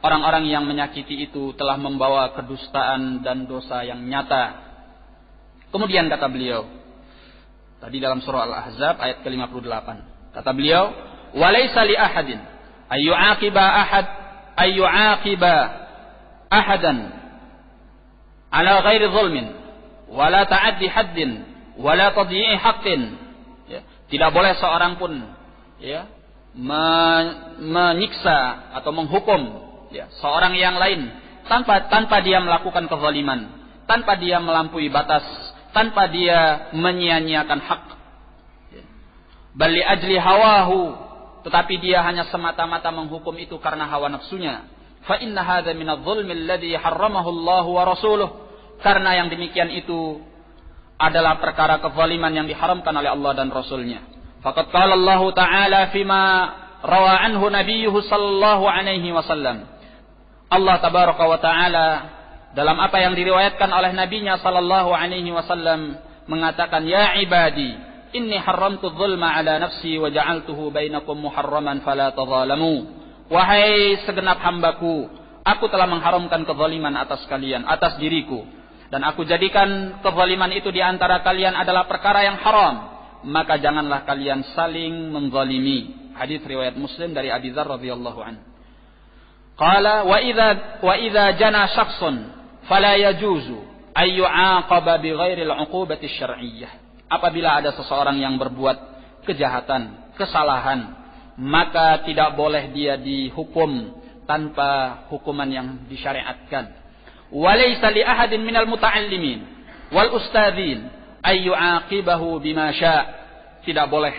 orang-orang yang menyakiti itu telah membawa kedustaan dan dosa yang nyata. Kemudian kata beliau tadi dalam surah Al-Ahzab ayat ke-58, kata beliau, walaysa li ahadin ayyu'aqiba ahadan ala ghairi zulmin wala ta'addi haddin wala tadyi'i haqqin. Ya, tidak boleh seorang pun, ya, menyiksa atau menghukum, ya, seorang yang lain tanpa dia melakukan kezaliman, tanpa dia melampaui batas, tanpa dia menyia-nyiakan hak. Ya. Bal li ajli hawahu, tetapi dia hanya semata-mata menghukum itu karena hawa nafsunya. Fa inna hadza minadh-dhulmi alladhi harramahu Allah wa rasuluh. Karena yang demikian itu adalah perkara kezaliman yang diharamkan oleh Allah dan Rasulnya. Faqad qala Allah Ta'ala fima rawa anhu nabiyyuhu sallallahu alaihi wasallam. Allah tabaraka wa ta'ala dalam apa yang diriwayatkan oleh nabinya sallallahu alaihi wasallam mengatakan, ya ibadi inni haramtu dzulma ala nafsi wa ja'altuhu bainakum muharraman fala tadzalamu. Wahai segenap hambaku, aku telah mengharamkan kezaliman atas kalian, atas diriku, dan aku jadikan kezaliman itu di antara kalian adalah perkara yang haram, maka janganlah kalian saling menzalimi. Hadis riwayat Muslim dari Abi Dzar radhiyallahu anhu. Qala wa idza jana syakhsun fala yajuzu ay yu'aqaba bighairi al-'uqubati asy-syar'iyyah. Apabila ada seseorang yang berbuat kejahatan, kesalahan, maka tidak boleh dia dihukum tanpa hukuman yang disyariatkan. Walaysa li ahadin minal muta'allimin wal ustadzin ayyu'aqibahu bima syaa. Tidak boleh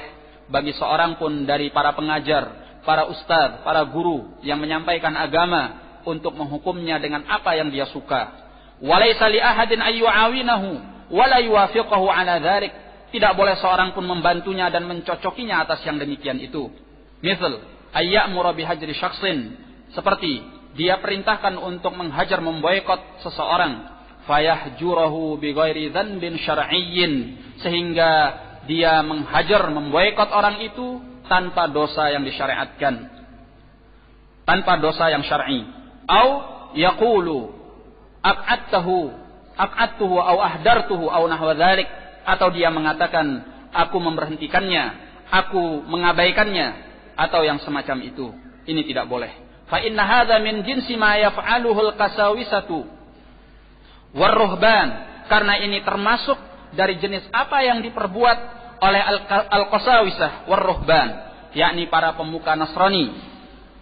bagi seorang pun dari para pengajar, para ustaz, para guru yang menyampaikan agama untuk menghukumnya dengan apa yang dia suka. Walaysa li ahadin ayyu'awinahu wala yuwafiqahu ala dzalik. Tidak boleh seorang pun membantunya dan mencocokinya atas yang demikian itu. Misal ayyamura bihajri syakhsin, seperti dia perintahkan untuk menghajar, memboikot seseorang, fayahjurahu bighairi dzanbin syar'iyyin, sehingga dia menghajar, memboikot orang itu tanpa dosa yang disyariatkan, tanpa dosa yang syar'i. Au yaqulu aq'adtuhu au ahdartuhu au nahwa dzalik, atau dia mengatakan aku memberhentikannya, aku mengabaikannya, atau yang semacam itu. Ini tidak boleh. Fa inna hadza min jinsi ma yaf'aluhu al-qasawisatu war-ruhban, karena ini termasuk dari jenis apa yang diperbuat oleh al-qasawisah war-ruhban, yakni para pemuka Nasrani,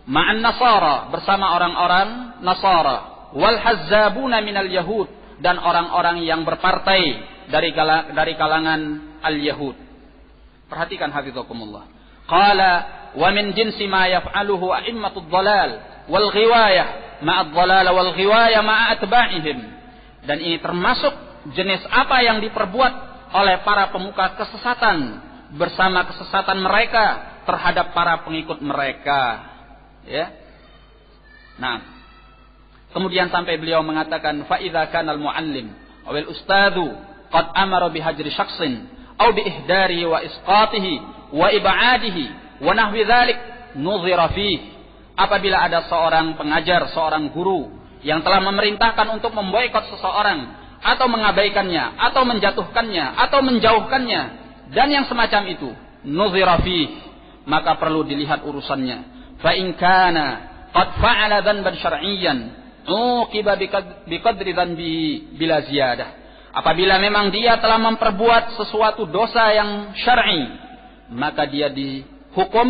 ma'an nasara, bersama orang-orang Nasara, wal hazzabuna minal yahud, dan orang-orang yang berpartai dari kalangan al-yahud. Perhatikan hafizakumullah. Qala wa min jinsi ma yaf'aluhu a'immatud dhalal wal ghiwayah ma'ad dhalal wal ghiwayah ma'a atba'ihim. Dan ini termasuk jenis apa yang diperbuat oleh para pemuka kesesatan bersama kesesatan mereka terhadap para pengikut mereka. Ya. Nah, kemudian sampai beliau mengatakan fa idza kana al-muallim awil ustadzu qad amara bihajri syakhsin aw bi ihdarihi wa isqatihi wa ib'adihi wa nahwi dzalik nuzira fihi. Apabila ada seorang pengajar, seorang guru yang telah memerintahkan untuk memboikot seseorang atau mengabaikannya atau menjatuhkannya atau menjauhkannya dan yang semacam itu, nuzira fihi, maka perlu dilihat urusannya. Fa in kana qad fa'ala dzanban syar'iyyan uqiba biqadri dzanbihi bila ziyadah. Apabila memang dia telah memperbuat sesuatu dosa yang syar'i, maka dia dihukum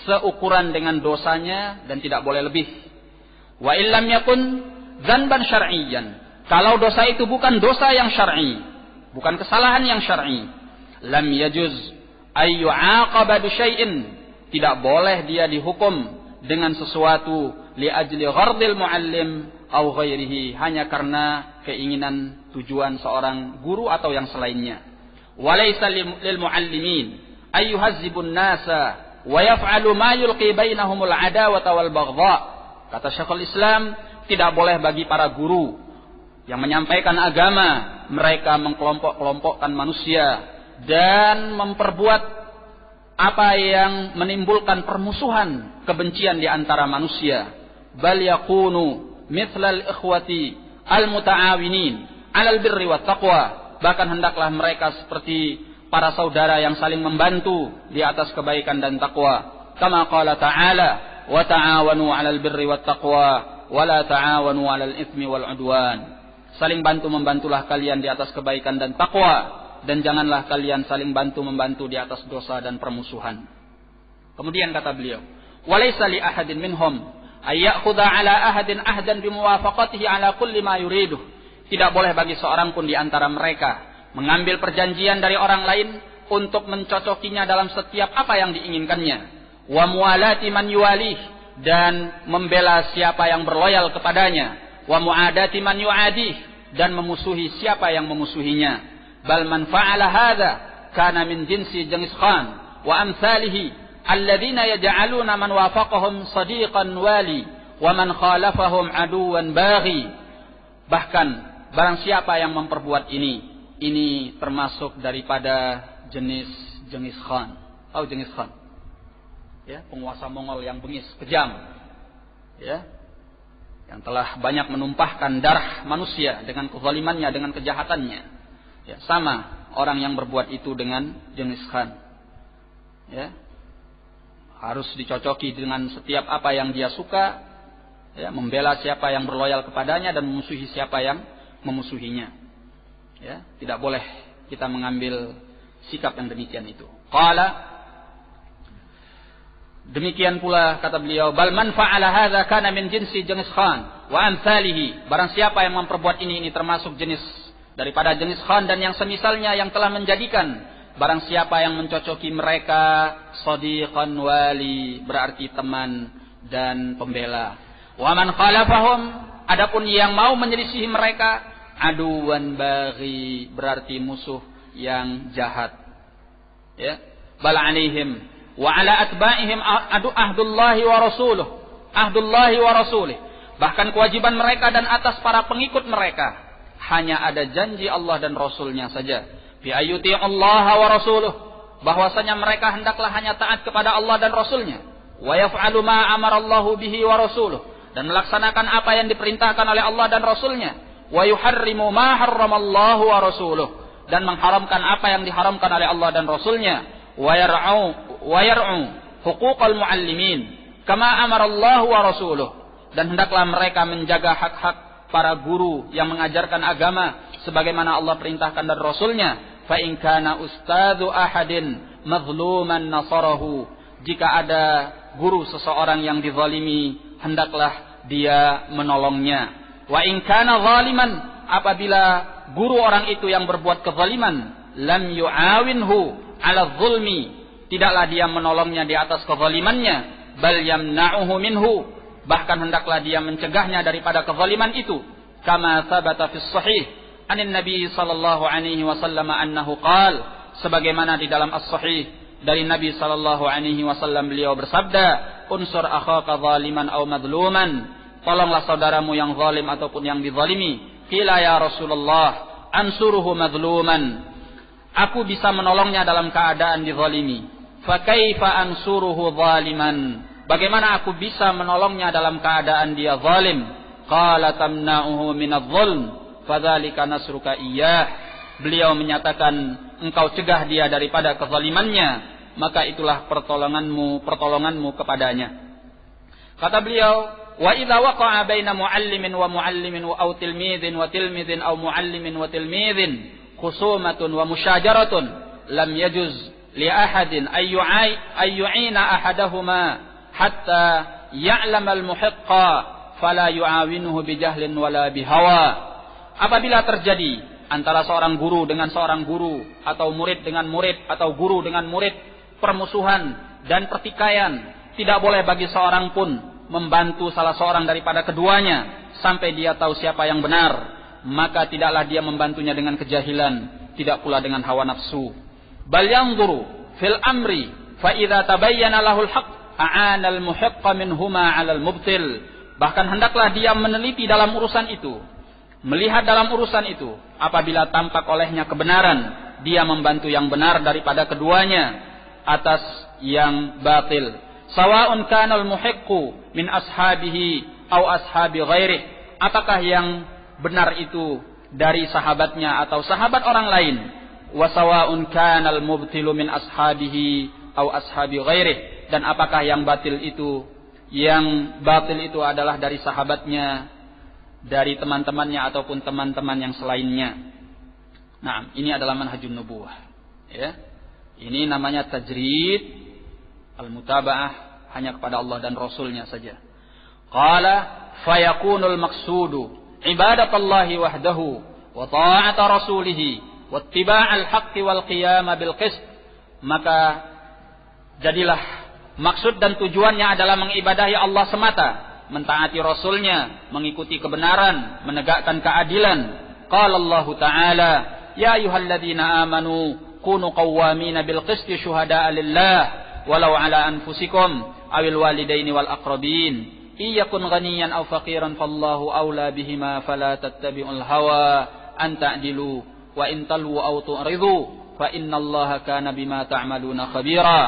seukuran dengan dosanya dan tidak boleh lebih. Wa illam yakun dzanban syar'iyyan, kalau dosa itu bukan dosa yang syar'i, bukan kesalahan yang syar'i, lam yajuz ay yu'aqaba bi syai'in, tidak boleh dia dihukum dengan sesuatu li ajli ghardil muallim au ghairihi, hanya karena keinginan tujuan seorang guru atau yang selainnya. Walaysa lil muallimin ayyuhazzibun nasa wa yaf'alu ma yulqi bainahumul adawata wal baghdha. Kata Syekhul Islam, tidak boleh bagi para guru yang menyampaikan agama mereka mengkelompok-kelompokkan manusia dan memperbuat apa yang menimbulkan permusuhan, kebencian di antara manusia. Bal yakunu mithlal ikhwati al-muta'awinin 'alal birri wat taqwa, bahkan hendaklah mereka seperti para saudara yang saling membantu di atas kebaikan dan takwa. Kama qala ta'ala, wa ta'awanu 'alal birri wat taqwa wa la ta'awanu 'alal itsmi wal 'udwan. Saling bantu-membantulah kalian di atas kebaikan dan takwa, dan janganlah kalian saling bantu-membantu di atas dosa dan permusuhan. Kemudian kata beliau, walaysa li ahadin minhum ay ya'khudha 'ala ahadin ahdan bimuwafaqatihi 'ala kulli ma yuriduh. Tidak boleh bagi seorang pun di antara mereka mengambil perjanjian dari orang lain untuk mencocokinya dalam setiap apa yang diinginkannya. Wa muwalati man yuwalih, dan membela siapa yang berloyal kepadanya. Wa muadati man yuadih, dan memusuhi siapa yang memusuhinya. Bal man fa'ala hadza kana min jinsi Genghis Khan wa amsalihi alladzina yaj'aluna man wafaqahum sadiqan wali wa man khalafahum aduwan baghi. Bahkan barang siapa yang memperbuat ini termasuk daripada jenis Genghis Khan. Tahu Genghis Khan? Ya, penguasa Mongol yang bengis, kejam. Ya. Yang telah banyak menumpahkan darah manusia dengan kezalimannya, dengan kejahatannya. Ya, sama orang yang berbuat itu dengan Genghis Khan. Ya. Harus dicocoki dengan setiap apa yang dia suka, ya, membela siapa yang berloyal kepadanya dan memusuhi siapa yang memusuhinya. Ya, tidak boleh kita mengambil sikap yang demikian itu. Qala, demikian pula kata beliau, bal man fa'ala hadza kana min jinsi Genghis Khan wa amsalihi. Barang siapa yang memperbuat ini termasuk jenis daripada jenis khan dan yang semisalnya yang telah menjadikan barang siapa yang mencocoki mereka shadiqan wali, berarti teman dan pembela. Wa man khalafahum, adapun yang mau menyelisihi mereka, aduwan baghi, berarti musuh yang jahat. Ya, bal alaihim wa ala atba'ihim ahdullahi wa rasuluh, ahdullahi wa rasulih. Bahkan kewajiban mereka dan atas para pengikut mereka hanya ada janji Allah dan Rasulnya saja. Bi ayyuti Allah wa rasuluh, bahwasanya mereka hendaklah hanya taat kepada Allah dan Rasulnya. Wa yaf'alu ma amarallahu bihi wa rasuluh, dan melaksanakan apa yang diperintahkan oleh Allah dan Rasulnya. Wa yuharrimu ma harramallahu wa rasuluh, dan mengharamkan apa yang diharamkan oleh Allah dan Rasulnya. Wa yar'u huquqal muallimin kama amarallahu wa rasuluh, dan hendaklah mereka menjaga hak-hak para guru yang mengajarkan agama sebagaimana Allah perintahkan dan Rasulnya. Fa in kana ustadzu ahadin mazluman nasarahu, jika ada guru seseorang yang dizalimi, hendaklah dia menolongnya. Wa in kana zaliman, apabila guru orang itu yang berbuat kezaliman, lam yu'awinhu ala zulmi, tidaklah dia menolongnya di atas kezalimannya, bal yamna'uhu minhu, bahkan hendaklah dia mencegahnya daripada kezaliman itu. Kama sabata fis sahih anin nabi sallallahu alaihi wasallam annahu qal, sebagaimana di dalam as-sahih dari Nabi sallallahu alaihi wasallam beliau bersabda, unsur akhaka zaliman aw madluman, tolonglah saudaramu yang zalim ataupun yang dizalimi. Qila ya Rasulullah ansuruhu madluman, aku bisa menolongnya dalam keadaan dizalimi. Fa kaifa ansuruhu zaliman, bagaimana aku bisa menolongnya dalam keadaan dia zalim? Qala tamna'uhu minadh-dhulm fadzalika nasruka iyyah, beliau menyatakan engkau cegah dia daripada kezalimannya, maka itulah pertolonganmu kepadanya. Kata beliau, wa idza waqa'a baina muallimin wa muallimin aw tilmidhin wa tilmidhin aw muallimin wa tilmidhin khusumatun wa musyajaratun lam yajuz li ahadin ay yu'ina ahadahuma hatta ya'lama al-muhiqqa fala yu'awinuhu bijahlin wala bihawa. Apabila terjadi antara seorang guru dengan seorang guru, atau murid dengan murid, atau guru dengan murid, permusuhan dan pertikaian, tidak boleh bagi seorang pun membantu salah seorang daripada keduanya sampai dia tahu siapa yang benar. Maka tidaklah dia membantunya dengan kejahilan, tidak pula dengan hawa nafsu. Bal yanzuru fil amri fa idza tabayyana lahul haqq a'ana al muhiqqa minhuma 'ala al mubtil. Bahkan hendaklah dia meneliti dalam urusan itu, melihat dalam urusan itu. Apabila tampak olehnya kebenaran, dia membantu yang benar daripada keduanya atas yang batil. Sawa'un kana al muhiqqu min ashabihi aw ashabi ghairih, apakah yang benar itu dari sahabatnya atau sahabat orang lain. Wa sawa'un kana al mubtilu min ashabihi aw ashabi ghairih, dan apakah yang batil itu adalah dari sahabatnya, dari teman-temannya ataupun teman-teman yang selainnya. Nah, ini adalah manhajun nubuwah. Ya. Ini namanya tajrid al-mutaba'ah, hanya kepada Allah dan Rasulnya saja. Qala fayakunul maqsudu ibadatallahi wahdahu wa ta'ata rasulih wa ittiba'al haqqi wal qiyam bil qist. Maka jadilah maksud dan tujuannya adalah mengibadahi Allah semata, mentaati Rasulnya, mengikuti kebenaran, menegakkan keadilan. Qala Allah Ta'ala, ya ayyuhalladzina amanu kunu qawwamina bil qisti syuhada'a lillah walau ala anfusikum awil walidaini wal aqrabin iyakun ghaniyan aw faqiran fallahu awla bihima fala tattabi'ul hawa an ta'dilu wa in talwu aw tu'ridu fa innallaha kana bima ta'maluna khabira.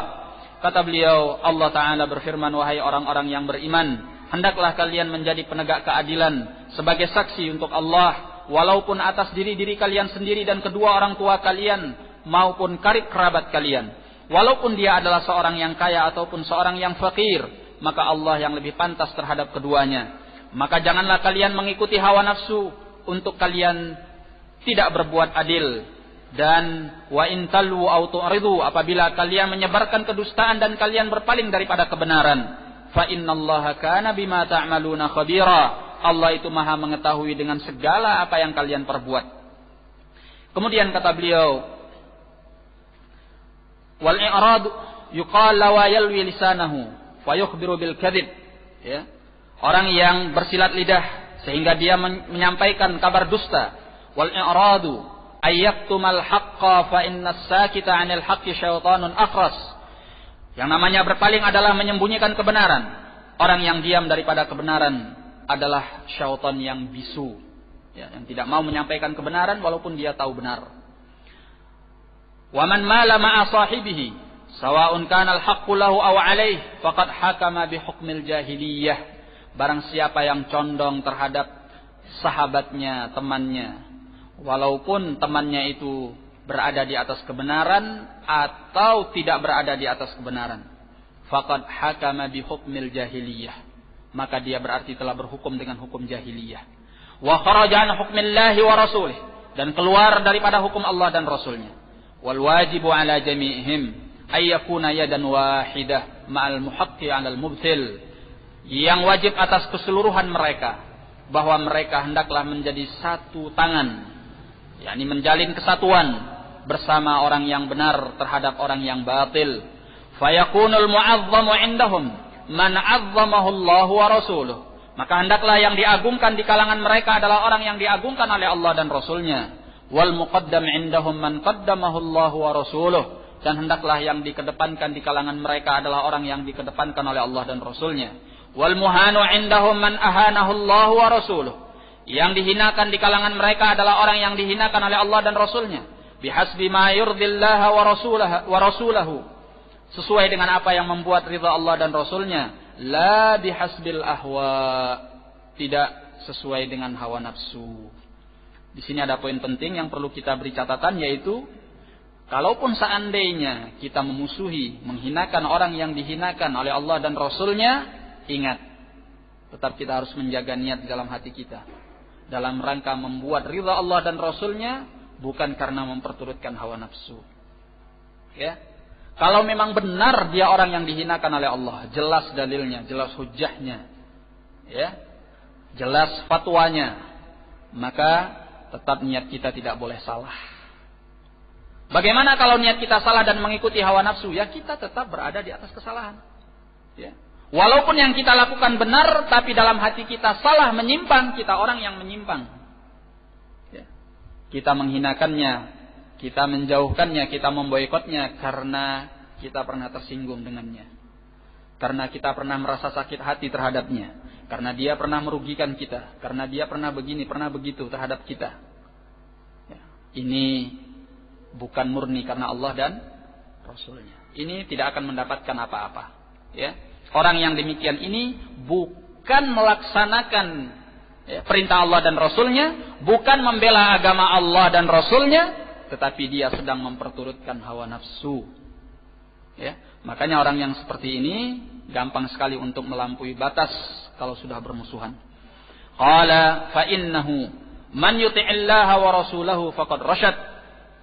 Kata beliau, Allah Ta'ala berfirman, wahai orang-orang yang beriman, hendaklah kalian menjadi penegak keadilan sebagai saksi untuk Allah, walaupun atas diri-diri kalian sendiri dan kedua orang tua kalian, maupun karib kerabat kalian. Walaupun dia adalah seorang yang kaya ataupun seorang yang fakir, maka Allah yang lebih pantas terhadap keduanya. Maka janganlah kalian mengikuti hawa nafsu untuk kalian tidak berbuat adil. Dan wa in talwu aw tu'ridu, apabila kalian menyebarkan kedustaan dan kalian berpaling daripada kebenaran, fa innallaha kana bima ta'maluna khabira, Allah itu maha mengetahui dengan segala apa yang kalian perbuat. Kemudian kata beliau, wal i'rad yuqal wa yalwi lisanahu fa yukhbiru bil kadhib. Ya. Orang yang bersilat lidah sehingga dia menyampaikan kabar dusta. Wal i'radu ayyaktumal haqqa fa innas sakita 'anil haqqi syaitanun akhras. Yang namanya berpaling adalah menyembunyikan kebenaran. Orang yang diam daripada kebenaran adalah syaitan yang bisu. Ya, yang tidak mau menyampaikan kebenaran walaupun dia tahu benar. Wa man mala ma'a sahibihi sawa'un kana al-haqqu lahu aw 'alaihi faqad hakama bi hukmil jahiliyah. Barang siapa yang condong terhadap sahabatnya, temannya, walaupun temannya itu berada di atas kebenaran atau tidak berada di atas kebenaran, faqad hakama bi hukmil jahiliyah, maka dia berarti telah berhukum dengan hukum jahiliyah. Wa kharaja an hukmillahi wa rasulih, dan keluar daripada hukum Allah dan Rasulnya. Wal wajibu ala jami'ihim ay yakuna yadan wahidah ma'al muhaqqi 'alal mubtil. Yang wajib atas keseluruhan mereka bahwa mereka hendaklah menjadi satu tangan, yakni menjalin kesatuan bersama orang yang benar terhadap orang yang batil. Fayakunul mu'azzamu 'indahum man 'azzamahu Allah wa rasuluh. Maka hendaklah yang diagungkan di kalangan mereka adalah orang yang diagungkan oleh Allah dan Rasulnya. Wal muqaddam 'indahum man qaddamahu Allah wa rasuluh. Dan hendaklah yang dikedepankan di kalangan mereka adalah orang yang dikedepankan oleh Allah dan Rasulnya. Wal muhanu 'indahum man ahanahu Allah wa rasuluh. Yang dihinakan di kalangan mereka adalah orang yang dihinakan oleh Allah dan Rasulnya. Bihasbi ma yurdillaha wa rasulahu. Sesuai dengan apa yang membuat ridha Allah dan Rasulnya. La bihasbil ahwa, tidak sesuai dengan hawa nafsu. Di sini ada poin penting yang perlu kita beri catatan, yaitu kalaupun seandainya kita memusuhi, menghinakan orang yang dihinakan oleh Allah dan Rasulnya, ingat, tetap kita harus menjaga niat dalam hati kita dalam rangka membuat ridha Allah dan Rasulnya, bukan karena memperturutkan hawa nafsu. Ya. Kalau memang benar dia orang yang dihinakan oleh Allah, jelas dalilnya, jelas hujjahnya, ya, jelas fatwanya, maka tetap niat kita tidak boleh salah. Bagaimana kalau niat kita salah dan mengikuti hawa nafsu? Ya kita tetap berada di atas kesalahan. Ya. Walaupun yang kita lakukan benar, tapi dalam hati kita salah, menyimpang, kita orang yang menyimpang. Ya. Kita menghinakannya, kita menjauhkannya, kita memboikotnya karena kita pernah tersinggung dengannya. Karena kita pernah merasa sakit hati terhadapnya. Karena dia pernah merugikan kita. Karena dia pernah begini, pernah begitu terhadap kita. Ya. Ini bukan murni karena Allah dan Rasulnya. Ini tidak akan mendapatkan apa-apa. Ya. Orang yang demikian ini bukan melaksanakan perintah Allah dan Rasulnya, bukan membela agama Allah dan Rasulnya, tetapi dia sedang memperturutkan hawa nafsu. Ya, makanya orang yang seperti ini gampang sekali untuk melampaui batas kalau sudah bermusuhan. Qala fa innahu man yuti'illaha wa rasulahu faqad rasyad.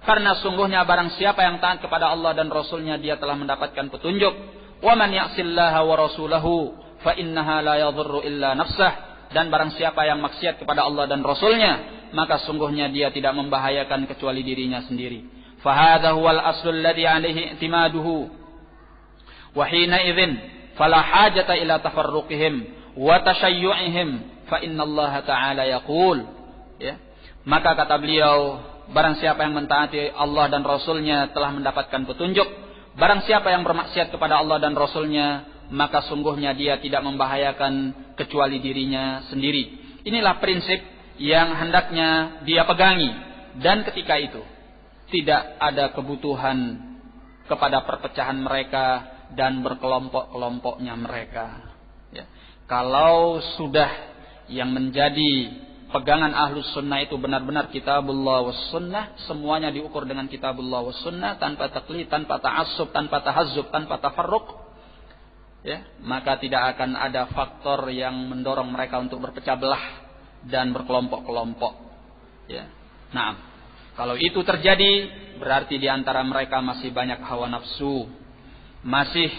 Karena sungguhnya barang siapa yang taat kepada Allah dan Rasulnya, dia telah mendapatkan petunjuk. Wa man ya'sillaha wa rasulahu fa innaha la yadhurru illa nafsah. Dan barang siapa yang maksiat kepada Allah dan Rasulnya, maka sungguhnya dia tidak membahayakan kecuali dirinya sendiri. Fahadha huwal aslul ladzi 'alaihi i'timaduhu. Wa hina idzin fala hajata ila tafarruqihim wa tashayyu'ihim fa innallaha ta'ala yaqul. Ya. Maka kata beliau, barang siapa yang mentaati Allah dan Rasulnya telah mendapatkan petunjuk. Barang siapa yang bermaksiat kepada Allah dan Rasulnya, maka sungguhnya dia tidak membahayakan kecuali dirinya sendiri. Inilah prinsip yang hendaknya dia pegangi. Dan ketika itu tidak ada kebutuhan kepada perpecahan mereka dan berkelompok-kelompoknya mereka. Ya. Kalau sudah yang menjadi pegangan ahlus sunnah itu benar-benar kitabullah was sunnah, semuanya diukur dengan kitabullah was sunnah, tanpa taklid, tanpa ta'assub, tanpa tahazzub, tanpa tafarruq, ya, maka tidak akan ada faktor yang mendorong mereka untuk berpecah belah dan berkelompok-kelompok. Ya. Nah, kalau itu terjadi, berarti di antara mereka masih banyak hawa nafsu. Masih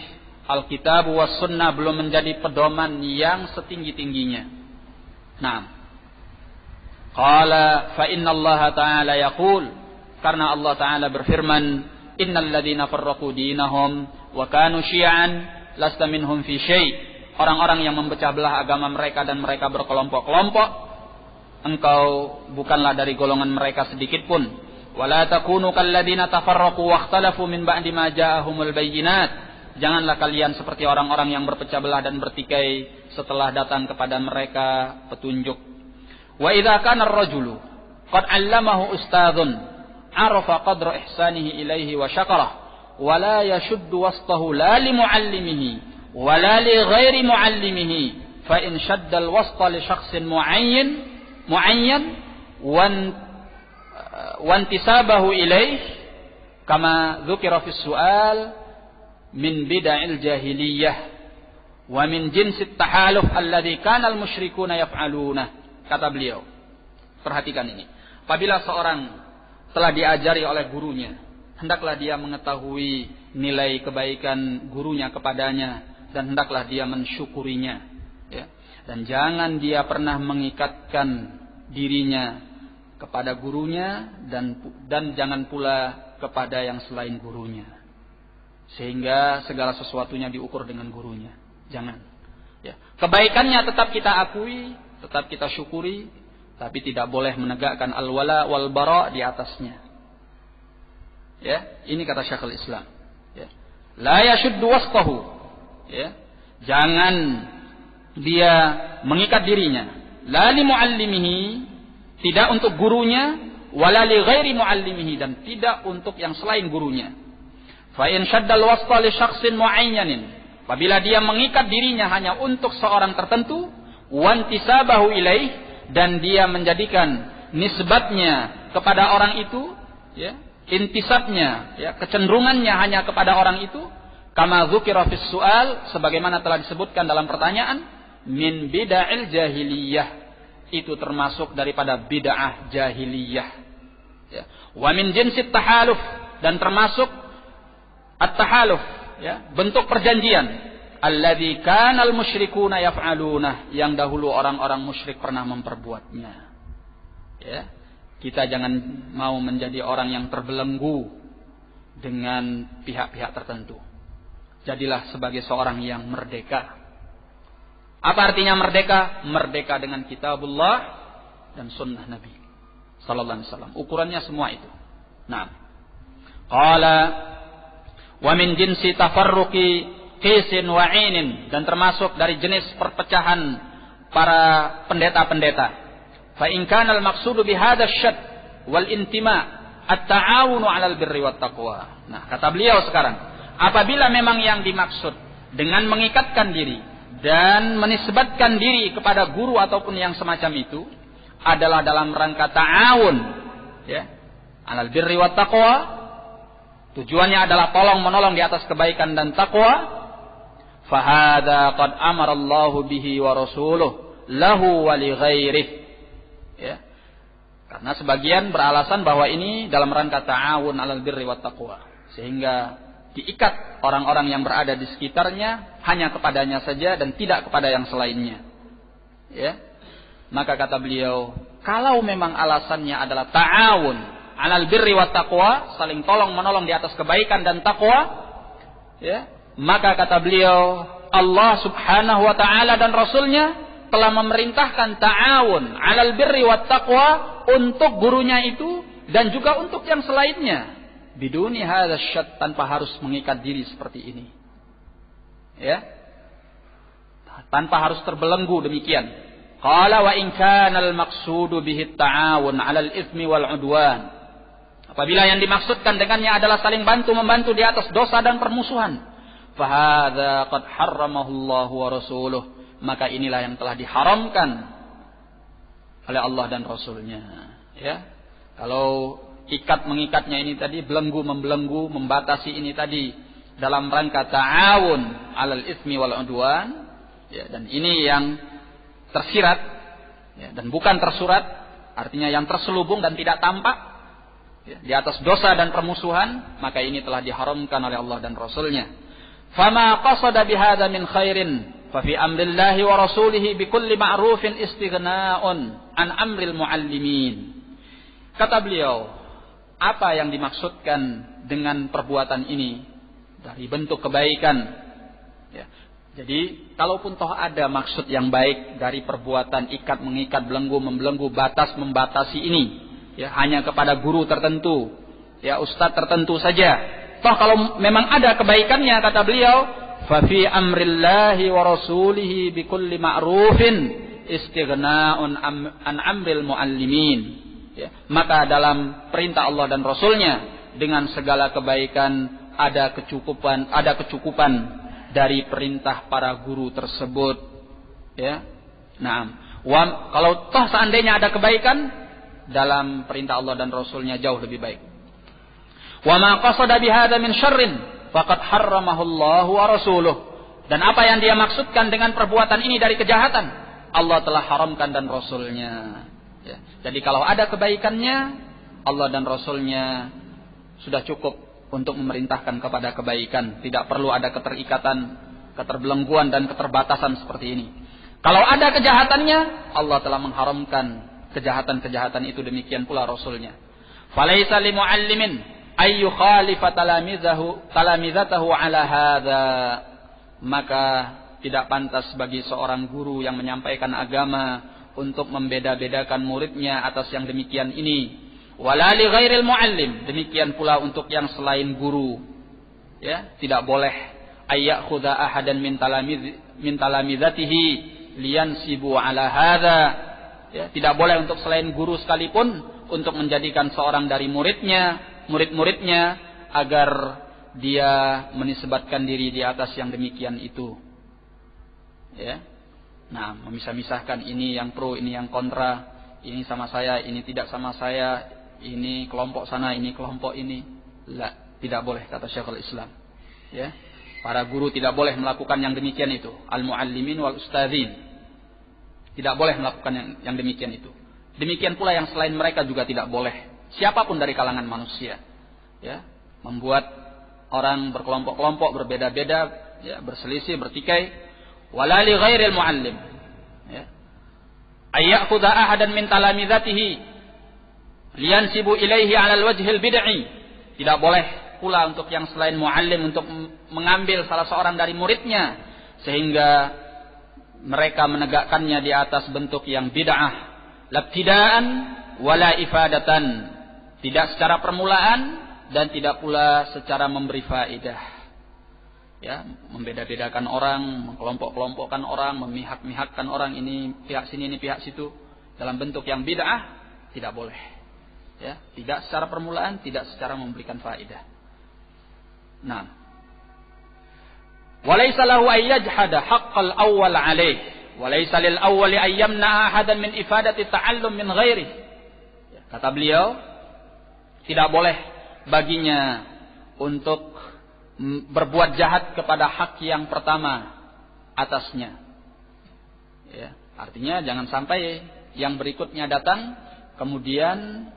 Alkitab was sunnah belum menjadi pedoman yang setinggi-tingginya. Nah, qala fa innallaha ta'ala yaqul, Karena Allah Ta'ala berfirman, innal ladzina farraqu dinahum wa kanu syi'an lasta minhum fi syai'. Orang-orang yang memecah belah agama mereka dan mereka berkelompok-kelompok, engkau bukanlah dari golongan mereka sedikit pun. Wala takunu kalladzina tafarraqu wakhtalafu min ba'di ma ja'ahumul bayyinat. Janganlah kalian seperti orang-orang yang berpecah belah dan bertikai setelah datang kepada mereka petunjuk. Wa idza kana ar-rajulu qad 'allamahu ustadzun 'arafa qadra ihsanihi ilaihi wa syakara wa la yashuddu wastahu la li mu'allimihi wa la li ghairi mu'allimihi fa in shadda al-wasta li shakhsin mu'ayyan wa intisabahu ilaihi kama dzukira fi su'al min bid'il jahiliyah wa min jinsit tahaluf alladhi kana al-musyrikuna yaf'aluna. Kata beliau, perhatikan ini. Apabila seorang telah diajari oleh gurunya, hendaklah dia mengetahui nilai kebaikan gurunya kepadanya dan hendaklah dia mensyukurinya, ya. Dan jangan dia pernah mengikatkan dirinya kepada gurunya dan jangan pula kepada yang selain gurunya, sehingga segala sesuatunya diukur dengan gurunya. Jangan, ya. Kebaikannya tetap kita akui, tetap kita syukuri, tapi tidak boleh menegakkan al-wala wal bara di atasnya. Ya, ini kata Syekhul Islam. Ya. La yashuddu wasqahu. Ya. Jangan dia mengikat dirinya. La li muallimihi, tidak untuk gurunya, wala li ghairi muallimihi, dan tidak untuk yang selain gurunya. Fa in shaddal wasqa li syakhsin muayyanin, apabila dia mengikat dirinya hanya untuk seorang tertentu, wantisabahu ilaih, dan dia menjadikan nisbatnya kepada orang itu, ya, intisabnya, ya, kecenderungannya hanya kepada orang itu, kama dzukira fis su'al, sebagaimana telah disebutkan dalam pertanyaan, min bid'il jahiliyah, itu termasuk daripada bid'ah jahiliyah, ya. Wa min jinsit tahaluf, dan termasuk at-tahaluf, ya, bentuk perjanjian, alladzi kanal musyrikuna yaf'aluna, yang dahulu orang-orang musyrik pernah memperbuatnya. Ya, kita jangan mau menjadi orang yang terbelenggu dengan pihak-pihak tertentu. Jadilah sebagai seorang yang merdeka. Apa artinya merdeka? Merdeka dengan kitabullah dan sunnah Nabi sallallahu alaihi wasallam. Ukurannya semua itu. Nah, qala wa min jinsi tafarruqi qisin wa 'ainin, dan termasuk dari jenis perpecahan para pendeta-pendeta. Fa in kana al-maqsudu bi hadha asy-syadd wal intima' at-ta'awunu 'alal birri wat taqwa. Nah, kata beliau sekarang, apabila memang yang dimaksud dengan mengikatkan diri dan menisbatkan diri kepada guru ataupun yang semacam itu adalah dalam rangka ta'awun, ya, 'alal birri wat taqwa, tujuannya adalah tolong menolong di atas kebaikan dan takwa, fahada qad amara Allah bihi wa rasuluh lahu wa li ghairihi, ya. Karena sebagian beralasan bahwa ini dalam rangka ta'awun 'alal birri wat taqwa, sehingga diikat orang-orang yang berada di sekitarnya hanya kepadanya saja dan tidak kepada yang selainnya, ya. Maka kata beliau, kalau memang alasannya adalah ta'awun 'alal birri wat taqwa, saling tolong menolong di atas kebaikan dan takwa, ya, maka kata beliau, Allah subhanahu wa ta'ala dan Rasulnya telah memerintahkan ta'awun 'alal birri wat taqwa untuk gurunya itu dan juga untuk yang selainnya, biduni hadzal syadd, tanpa harus mengikat diri seperti ini, ya, tanpa harus terbelenggu demikian. Qala wa in kana al-maqsudu bihi ta'awun 'alal itsmi wal 'udwan, apabila yang dimaksudkan dengannya adalah saling bantu-membantu di atas dosa dan permusuhan, fahadza qad harramahu Allah wa rasuluh, maka inilah yang telah diharamkan oleh Allah dan Rasulnya, ya. Kalau ikat-mengikatnya ini tadi, belenggu-membelenggu, membatasi ini tadi dalam rangka ta'awun 'alal itsmi wal 'udwan, ya, dan ini yang tersirat, ya, dan bukan tersurat, artinya yang terselubung dan tidak tampak, ya, di atas dosa dan permusuhan, maka ini telah diharamkan oleh Allah dan Rasulnya. Fama qasada bihadza min khairin fa fi amrillahi wa rasulihi bikulli ma'rufin istighna'un an amril muallimin. Kata beliau, apa yang dimaksudkan dengan perbuatan ini dari bentuk kebaikan. Ya. Jadi, kalaupun toh ada maksud yang baik dari perbuatan ikat mengikat, belenggu membelenggu, batas membatasi ini, ya hanya kepada guru tertentu, ya ustadz tertentu saja. Toh kalau memang ada kebaikannya, kata beliau, fa fi amrillahi wa rasulihi bi kulli ma'rufin istighna'un an amril muallimin. Ya, maka dalam perintah Allah dan Rasulnya dengan segala kebaikan ada kecukupan dari perintah para guru tersebut. Ya, nah, kalau toh seandainya ada kebaikan dalam perintah Allah dan Rasulnya jauh lebih baik. Wa ma qasada bihadza min syarrin faqad harramahu Allah wa rasuluh. Dan apa yang dia maksudkan dengan perbuatan ini dari kejahatan, Allah telah haramkan dan Rasulnya. Ya. Jadi kalau ada kebaikannya, Allah dan Rasulnya sudah cukup untuk memerintahkan kepada kebaikan. Tidak perlu ada keterikatan, keterbelengguan dan keterbatasan seperti ini. Kalau ada kejahatannya, Allah telah mengharamkan kejahatan-kejahatan itu, demikian pula Rasulnya. Falaisa li muallimin ay yukhalifa talamizatahu ala hadza. Maka tidak pantas bagi seorang guru yang menyampaikan agama untuk membeda-bedakan muridnya atas yang demikian ini. Wala li ghairil muallim, demikian pula untuk yang selain guru. Ya, tidak boleh ayyakhudha ahadan min talamizatihi liyansibu ala hadza. Ya, tidak boleh untuk selain guru sekalipun untuk menjadikan seorang dari murid-muridnya agar dia menisbatkan diri di atas yang demikian itu. Ya. Nah, memisah-misahkan ini yang pro, ini yang kontra, ini sama saya, ini tidak sama saya, ini kelompok sana, ini kelompok ini. Tidak boleh, kata Syekhul Islam. Ya. Para guru tidak boleh melakukan yang demikian itu. Al-muallimin wal ustadzin. Tidak boleh melakukan yang demikian itu. Demikian pula yang selain mereka juga tidak boleh. Siapapun dari kalangan manusia. Ya, membuat orang berkelompok-kelompok, berbeda-beda, ya, berselisih, bertikai. Wala li ghairil muallim. Ya. Ayyakhudha ahadan min talamizatihi liyansibu ilaihi 'ala al-wajhil bid'i. Tidak boleh pula untuk yang selain muallim untuk mengambil salah seorang dari muridnya sehingga mereka menegakkannya di atas bentuk yang bid'ah. Labtidaan wala ifadatan. Tidak secara permulaan dan tidak pula secara memberi faedah. Ya, membeda-bedakan orang, mengkelompok-kelompokkan orang, memihak-mihakkan orang, ini pihak sini, ini pihak situ dalam bentuk yang bid'ah, tidak boleh. Ya, tidak secara permulaan, tidak secara memberikan faedah. Nah, walaysa lahu ay yajhada haqqal awwal alaih, walaysa lil awwali ay yamna'a ahadan min ifadati ta'allum min ghairi. Ya, kata beliau, tidak boleh baginya untuk berbuat jahat kepada hak yang pertama atasnya. Ya, artinya jangan sampai yang berikutnya datang kemudian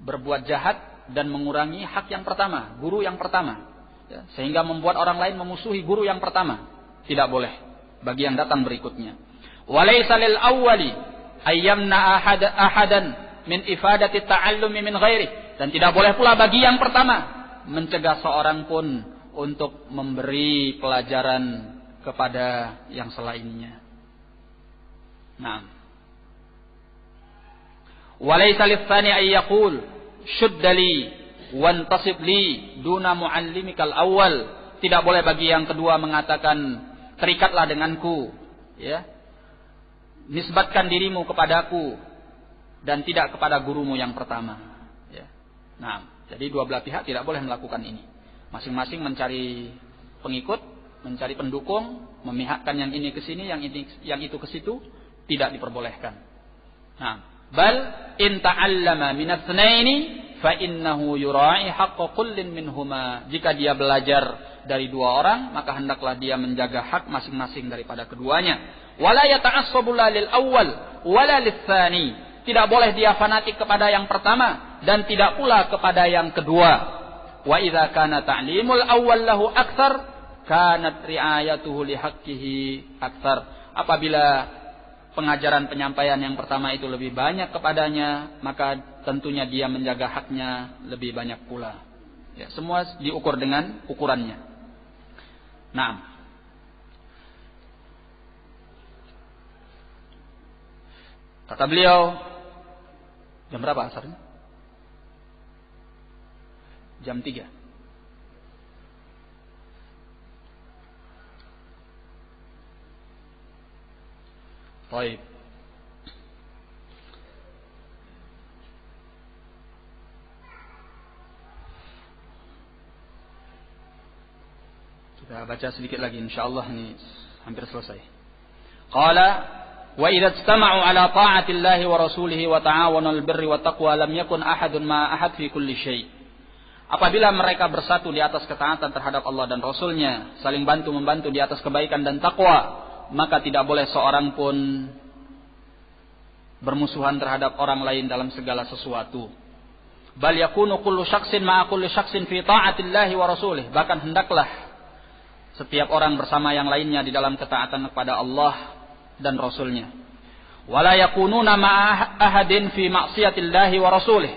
berbuat jahat dan mengurangi hak yang pertama, guru yang pertama, ya, sehingga membuat orang lain memusuhi guru yang pertama. Tidak boleh bagi yang datang berikutnya. Walaysa lil awwali ayyamna ahadan min ifadati ta'allumi min ghairi. Dan tidak boleh pula bagi yang pertama mencegah seorang pun untuk memberi pelajaran kepada yang selainnya. Nah, walaysa litsani ay yaqul shuddali wantasib li duna muallimikal awwal. Tidak boleh bagi yang kedua mengatakan terikatlah denganku, ya, nisbatkan dirimu kepadaku dan tidak kepada gurumu yang pertama. Ya. Nah, jadi dua belah pihak tidak boleh melakukan ini. Masing-masing mencari pengikut, mencari pendukung, memihakkan yang ini ke sini, yang itu ke situ, tidak diperbolehkan. Nah, bal in ta'allama min ats-tsnaini fa innahu yura'i haqqa kullin minhuma. Jika dia belajar dari dua orang, maka hendaklah dia menjaga hak masing-masing daripada keduanya. Wala yata'assabu lil awwal wala lits-tsani. Tidak boleh dia fanatik kepada yang pertama dan tidak pula kepada yang kedua. Wa idza kana ta'limul awwal lahu aktsar kanat ri'ayatuhu li haqqihi aktsar. Apabila pengajaran penyampaian yang pertama itu lebih banyak kepadanya, maka tentunya dia menjaga haknya lebih banyak pula. Ya, semua diukur dengan ukurannya. Nah, kata beliau, jam berapa asarnya? Jam 3. Baik. Kita baca sedikit lagi, insyaallah ini hampir selesai. Qala wa idza istama'u ala ta'ati Allahi wa rasulihi wa ta'awanu 'alal birri wat taqwa lam yakun ahadun ma ahad fi kulli syai'. Apabila mereka bersatu di atas ketaatan terhadap Allah dan Rasulnya, saling bantu-membantu di atas kebaikan dan takwa, maka tidak boleh seorang pun bermusuhan terhadap orang lain dalam segala sesuatu. Bal yakunu kullu syakhsin ma'a kulli syakhsin fi ta'atillahi wa rasulih. Bahkan hendaklah setiap orang bersama yang lainnya di dalam ketaatan kepada Allah dan Rasulnya. Wala yakununa ma'a ahadin fi ma'siyatillahi wa rasulih.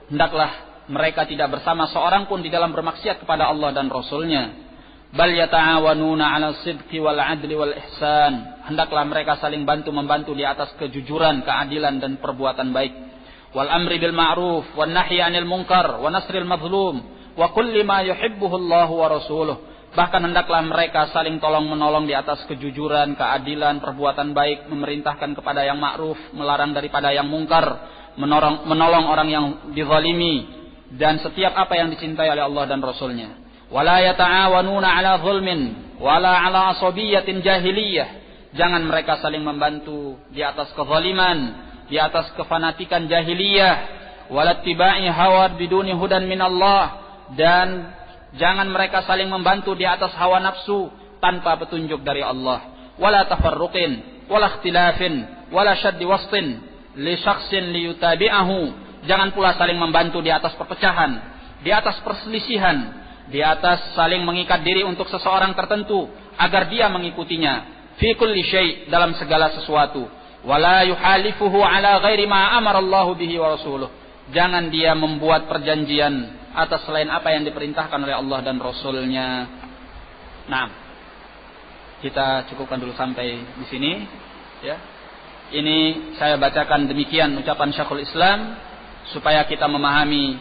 Hendaklah mereka tidak bersama seorang pun di dalam bermaksiat kepada Allah dan Rasulnya. Bal yata'awanuna 'alal sidqi wal 'adli wal ihsan. Hendaklah mereka saling bantu-membantu di atas kejujuran, keadilan dan perbuatan baik. Wal amri bil ma'ruf wan nahyi 'anil munkar wa nasril mazlum wa kulli ma yuhibbuhu Allah wa rasuluh. Bahkan hendaklah mereka saling tolong-menolong di atas kejujuran, keadilan, perbuatan baik, memerintahkan kepada yang ma'ruf, melarang daripada yang mungkar, menolong orang yang dizalimi, dan setiap apa yang dicintai oleh Allah dan Rasulnya. Wala yata'awanuna 'ala zulmin wala 'ala asabiyatin jahiliyah. Jangan mereka saling membantu di atas kezaliman, di atas kefanatikan jahiliyah, wala tiba'i hawa biduni hudan min Allah, dan jangan mereka saling membantu di atas hawa nafsu tanpa petunjuk dari Allah. Wala tafarruqin wala ikhtilafin wala shaddi wastin li syakhsin liyutabi'ahu. Jangan pula saling membantu di atas perpecahan, di atas perselisihan, di atas saling mengikat diri untuk seseorang tertentu agar dia mengikutinya. Fi kulli syai', dalam segala sesuatu. Wala yuhalifuhu ala ghairi ma amara Allahu bihi wa rasuluh. Jangan dia membuat perjanjian atas selain apa yang diperintahkan oleh Allah dan Rasulnya. Nah, kita cukupkan dulu sampai di sini. Ya, ini saya bacakan demikian ucapan Syekhul Islam supaya kita memahami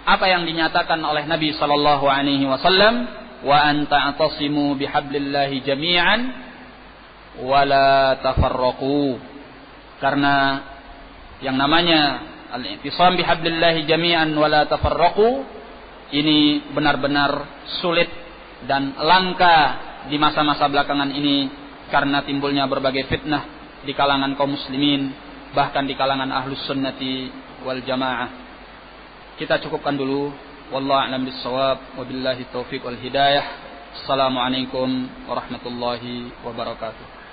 apa yang dinyatakan oleh Nabi sallallahu alaihi wasallam, wa an ta'tasimu bihablillahi jami'an wa la tafarraqu. Karena yang namanya al-i'tisam bihablillahi jami'an wa la tafarraqu ini benar-benar sulit dan langka di masa-masa belakangan ini karena timbulnya berbagai fitnah di kalangan kaum muslimin, bahkan di kalangan ahlus sunnati wal jamaah. Kita cukupkan dulu. Wallahu a'lam bissawab, wabillahi taufiq wal hidayah. Assalamualaikum warahmatullahi wabarakatuh.